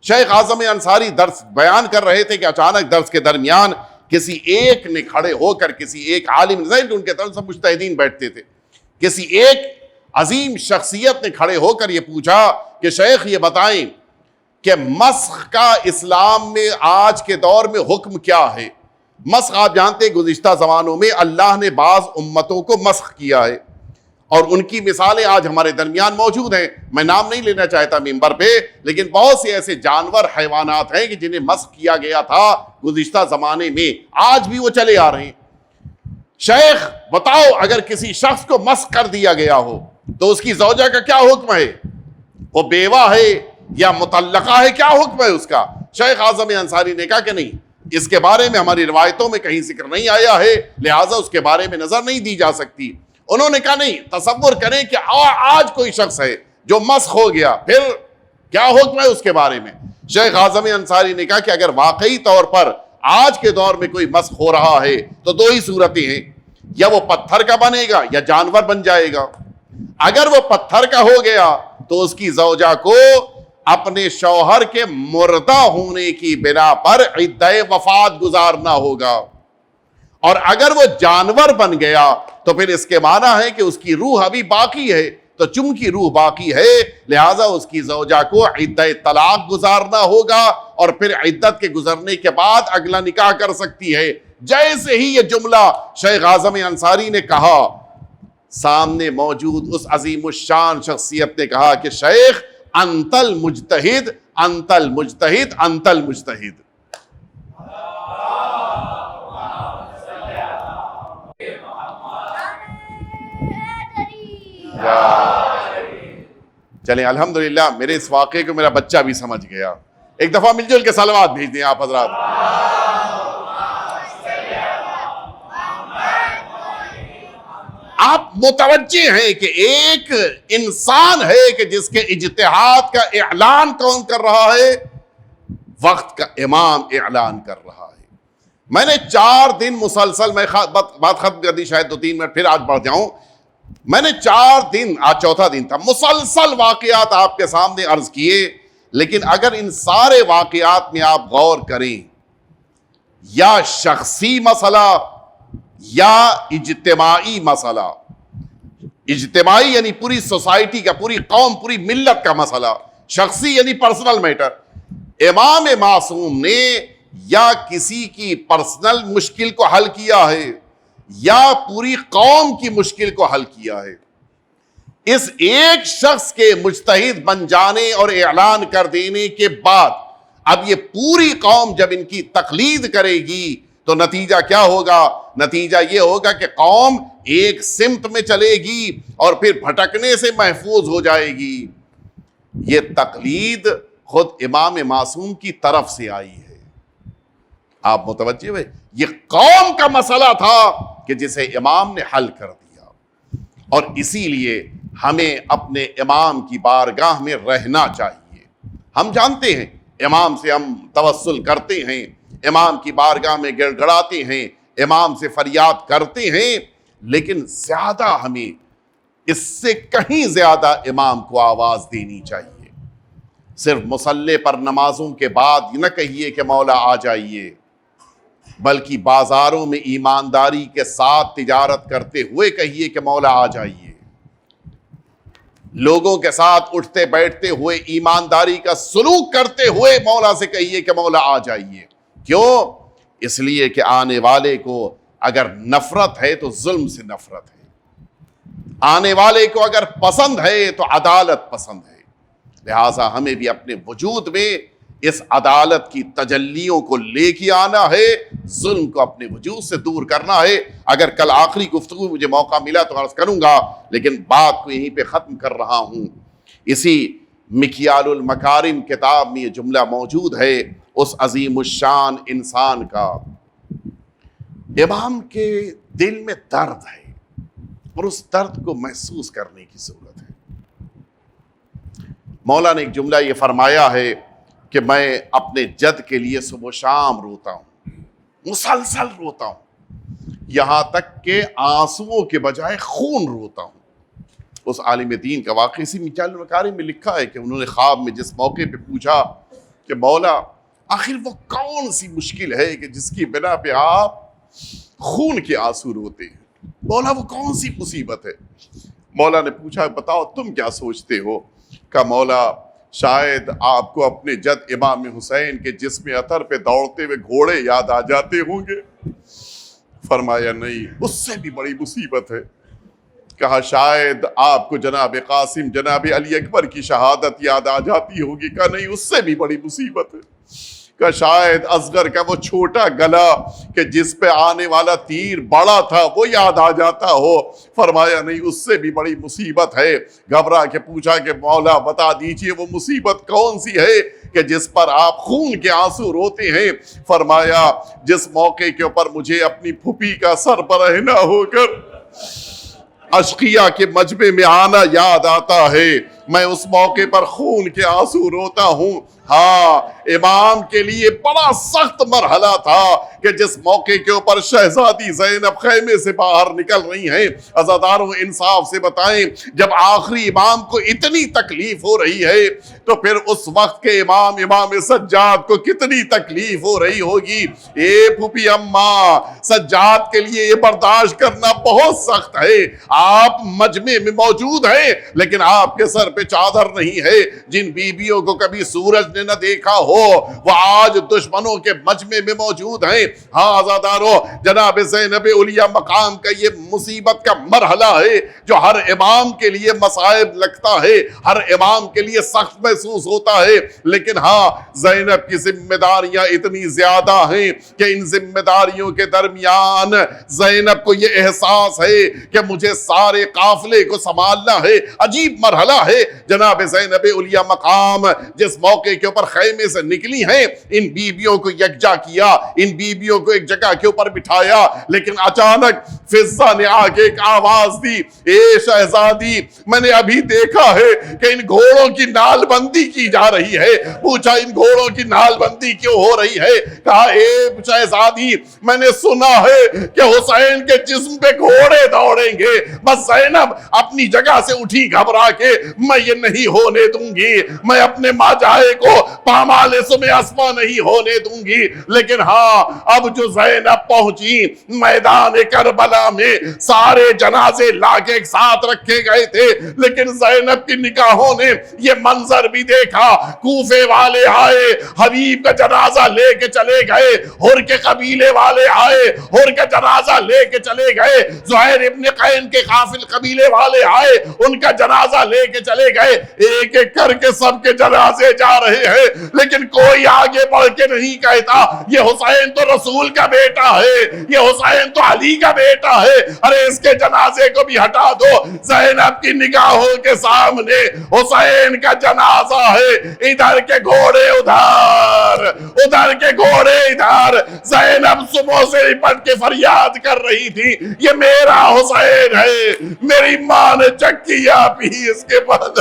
شیخ اعظم انصاری درس بیان کر رہے تھے کہ اچانک درس کے درمیان کسی ایک نے کھڑے ہو کر, کسی ایک عالم, ان کے طرف سب مجتہدین بیٹھتے تھے, کسی ایک عظیم شخصیت نے کھڑے ہو کر یہ پوچھا کہ شیخ یہ بتائیں کہ مسخ کا اسلام میں آج کے دور میں حکم کیا ہے؟ مسخ آپ جانتے ہیں گزشتہ زمانوں میں اللہ نے بعض امتوں کو مسخ کیا ہے اور ان کی مثالیں آج ہمارے درمیان موجود ہیں. میں نام نہیں لینا چاہتا ممبر پہ, لیکن بہت سے ایسے جانور حیوانات ہیں کہ جنہیں مسخ کیا گیا تھا گزشتہ زمانے میں, آج بھی وہ چلے آ رہے ہیں. شیخ بتاؤ اگر کسی شخص کو مسخ کر دیا گیا ہو تو اس کی زوجہ کا کیا حکم ہے؟ وہ بیوہ ہے یا مطلقہ ہے, کیا حکم ہے اس کا؟ شیخ اعظم انصاری نے کہا کہ نہیں, اس کے بارے میں ہماری روایتوں میں کہیں ذکر نہیں آیا ہے, لہٰذا اس کے بارے میں نظر نہیں دی جا سکتی. انہوں نے کہا نہیں, تصور کریں کہ آج کوئی شخص ہے جو مسخ ہو گیا, پھر کیا حکم ہے اس کے بارے میں؟ شیخ اعظم انصاری نے کہا کہ اگر واقعی طور پر آج کے دور میں کوئی مسخ ہو رہا ہے تو دو ہی صورتیں ہیں, یا وہ پتھر کا بنے گا یا جانور بن جائے گا. اگر وہ پتھر کا ہو گیا تو اس کی زوجہ کو اپنے شوہر کے مردہ ہونے کی بنا پر عدہ وفات گزارنا ہوگا, اور اگر وہ جانور بن گیا تو پھر اس کے معنی ہے کہ اس کی روح ابھی باقی ہے, تو چونکہ روح باقی ہے لہذا اس کی زوجہ کو عدہ طلاق گزارنا ہوگا, اور پھر عدت کے گزرنے کے بعد اگلا نکاح کر سکتی ہے. جیسے ہی یہ جملہ شیخ اعظم انصاری نے کہا, سامنے موجود اس عظیم الشان شخصیت نے کہا کہ شیخ انت المجتہد, انت المجتہد, انت المجتہد. چلیں الحمدللہ میرے اس واقعے کو میرا بچہ بھی سمجھ گیا. ایک دفعہ مل جل کے صلوات بھیج دیں آپ حضرات. آپ متوجہ ہیں کہ ایک انسان ہے کہ جس کے اجتہاد کا اعلان کون کر رہا ہے؟ وقت کا امام اعلان کر رہا ہے. میں نے 4 دن مسلسل, میں بات ختم کر دی شاید 2-3 منٹ پھر آج بڑھ جاؤں. میں نے 4 دن, آج چوتھا دن تھا, مسلسل واقعات آپ کے سامنے عرض کیے, لیکن اگر ان سارے واقعات میں آپ غور کریں, یا شخصی مسئلہ یا اجتماعی مسئلہ, اجتماعی یعنی پوری سوسائٹی کا, پوری قوم, پوری ملت کا مسئلہ, شخصی یعنی پرسنل میٹر, امام معصوم نے یا کسی کی پرسنل مشکل کو حل کیا ہے یا پوری قوم کی مشکل کو حل کیا ہے. اس ایک شخص کے مجتہد بن جانے اور اعلان کر دینے کے بعد اب یہ پوری قوم جب ان کی تقلید کرے گی تو نتیجہ کیا ہوگا؟ نتیجہ یہ ہوگا کہ قوم ایک سمت میں چلے گی اور پھر بھٹکنے سے محفوظ ہو جائے گی. یہ تقلید خود امام معصوم کی طرف سے آئی ہے. آپ متوجہ ہوئے؟ یہ قوم کا مسئلہ تھا کہ جسے امام نے حل کر دیا, اور اسی لیے ہمیں اپنے امام کی بارگاہ میں رہنا چاہیے. ہم جانتے ہیں امام سے ہم توسل کرتے ہیں، امام کی بارگاہ میں گڑ گڑاتے ہیں، امام سے فریاد کرتے ہیں، لیکن زیادہ ہمیں اس سے کہیں زیادہ امام کو آواز دینی چاہیے۔ صرف مصلی پر نمازوں کے بعد نہ کہیے کہ مولا آ جائیے، بلکہ بازاروں میں ایمانداری کے ساتھ تجارت کرتے ہوئے کہیے کہ مولا آ جائیے، لوگوں کے ساتھ اٹھتے بیٹھتے ہوئے ایمانداری کا سلوک کرتے ہوئے مولا سے کہیے کہ مولا آ جائیے۔ کیوں؟ اس لیے کہ آنے والے کو اگر نفرت ہے تو ظلم سے نفرت ہے، آنے والے کو اگر پسند ہے تو عدالت پسند ہے۔ لہٰذا ہمیں بھی اپنے وجود میں اس عدالت کی تجلیوں کو لے کے آنا ہے، ظلم کو اپنے وجود سے دور کرنا ہے۔ اگر کل آخری گفتگو مجھے موقع ملا تو عرض کروں گا، لیکن بات کو یہیں پہ ختم کر رہا ہوں۔ اسی مکیال المکارم کتاب میں یہ جملہ موجود ہے، اس عظیم الشان انسان کا امام کے دل میں درد ہے اور اس درد کو محسوس کرنے کی ضرورت ہے۔ مولا نے ایک جملہ یہ فرمایا ہے کہ میں اپنے جد کے لیے صبح و شام روتا ہوں، مسلسل روتا ہوں، یہاں تک کہ آنسوؤں کے بجائے خون روتا ہوں۔ اس عالم دین کا واقعہ اسی مکیال المکارم میں لکھا ہے کہ انہوں نے خواب میں جس موقع پہ پوچھا کہ مولا آخر وہ کون سی مشکل ہے کہ جس کی بنا پہ آپ خون کے آنسو روتے ہیں، مولا وہ کون سی مصیبت ہے؟ مولا نے پوچھا بتاؤ تم کیا سوچتے ہو؟ کہ مولا شاید آپ کو اپنے جد امام حسین کے جسم اطہر پہ دوڑتے ہوئے گھوڑے یاد آ جاتے ہوں گے۔ فرمایا نہیں، اس سے بھی بڑی مصیبت ہے۔ کہا شاید آپ کو جناب قاسم جناب علی اکبر کی شہادت یاد آ جاتی ہوگی۔ کہا نہیں، اس سے بھی بڑی مصیبت ہے۔ کہ شاید اصغر کا وہ چھوٹا گلا کہ جس پہ آنے والا تیر بڑا تھا وہ یاد آ جاتا ہو۔ فرمایا نہیں، اس سے بھی بڑی مصیبت ہے۔ گھبرا کے پوچھا کہ مولا بتا دیجئے وہ مصیبت کون سی ہے کہ جس پر آپ خون کے آنسو روتے ہیں؟ فرمایا جس موقع کے اوپر مجھے اپنی پھوپھی کا سربراہ ہو کر اشقیہ کے مجمع میں آنا یاد آتا ہے، میں اس موقع پر خون کے آنسو روتا ہوں۔ ہاں، امام کے لیے بڑا سخت مرحلہ تھا کہ جس موقع کے اوپر شہزادی زینب خیمے سے باہر نکل رہی ہیں۔ عزاداروں انصاف سے بتائیں، جب آخری امام کو اتنی تکلیف ہو رہی ہے تو پھر اس وقت کے امام سجاد کو کتنی تکلیف ہو رہی ہوگی۔ اے پھوپھی اماں، سجاد کے لیے یہ برداشت کرنا بہت سخت ہے۔ آپ مجمع میں موجود ہیں لیکن آپ کے سر پہ چادر نہیں ہے۔ جن بیویوں کو کبھی سورج نے نہ دیکھا ہو وہ آج دشمنوں کے مجمع میں موجود ہیں۔ ہاں عزاداروں، جناب زینب علیہ مقام کا یہ مصیبت کا مرحلہ ہے جو ہر امام کے لیے مصائب لگتا ہے، ہر امام کے لیے سخت محسوس ہوتا ہے۔ لیکن ہاں، زینب کی ذمہ داریاں اتنی زیادہ ہیں کہ ان ذمہ داریوں کے درمیان زینب کو یہ احساس ہے کہ مجھے سارے قافلے کو سنبھالنا ہے۔ عجیب مرحلہ ہے۔ جناب زینب علیہ مقام جس موقع کے اوپر خیمے سے نکلی ہیں، ان بیویوں کو یکجا کیا، ان بیویوں کو ایک جگہ کے اوپر بٹھایا، لیکن اچانک فضہ نے آگے ایک آواز دی، اے شہزادی، میں نے ابھی دیکھا ہے کہ ان گھوڑوں کی نال بندی کی جا رہی ہے۔ پوچھا ان گھوڑوں کی نال بندی کیوں ہو رہی ہے؟ کہا اے شہزادی، میں نے سنا ہے کہ حسین کے جسم پہ گھوڑے دوڑیں گے۔ بس زینب اپنی جگہ سے اٹھی گھبرا کے، میں یہ نہیں ہونے دوں گی، میں اپنے ماجائے کو پامال سمِ اسما نہیں ہونے دوں گی۔ لیکن ہاں، اب جو زینب پہنچی میدان کربلا میں، سارے جنازے لا کے ایک ساتھ رکھے گئے تھے، لیکن زینب کی نگاہوں نے یہ منظر بھی دیکھا۔ کوفے والے آئے، حبیب کا جنازہ لے کے چلے گئے، ہر کے قبیلے والے آئے، ہر کا جنازہ لے کے چلے گئے، زہیر ابن قین کے قافل قبیلے والے آئے، ان کا جنازہ لے کے چلے گئے۔ ایک ایک کر کے سب کے جنازے جا رہے ہیں، لیکن کوئی آگے بڑھ کے نہیں کہتا یہ حسین تو رسول کا بیٹا ہے، یہ حسین تو علی کا بیٹا ہے، ارے اس کے جنازے کو بھی ہٹا دو۔ زینب کی نگاہوں کے سامنے حسین کا جنازہ ہے، ادھر کے گھوڑے ادھر، ادھر کے گھوڑے ادھر۔ زینب صبح سے لپٹ کے فریاد کر رہی تھی، یہ میرا حسین ہے، میری ماں نے چکیا پی اس کے بعد۔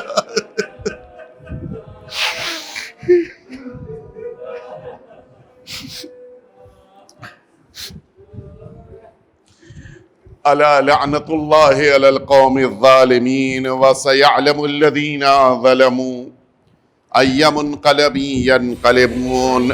الا لعنت اللہ علی القوم الظالمین وسیعلم الذین ظلموا ای منقلب ینقلبون۔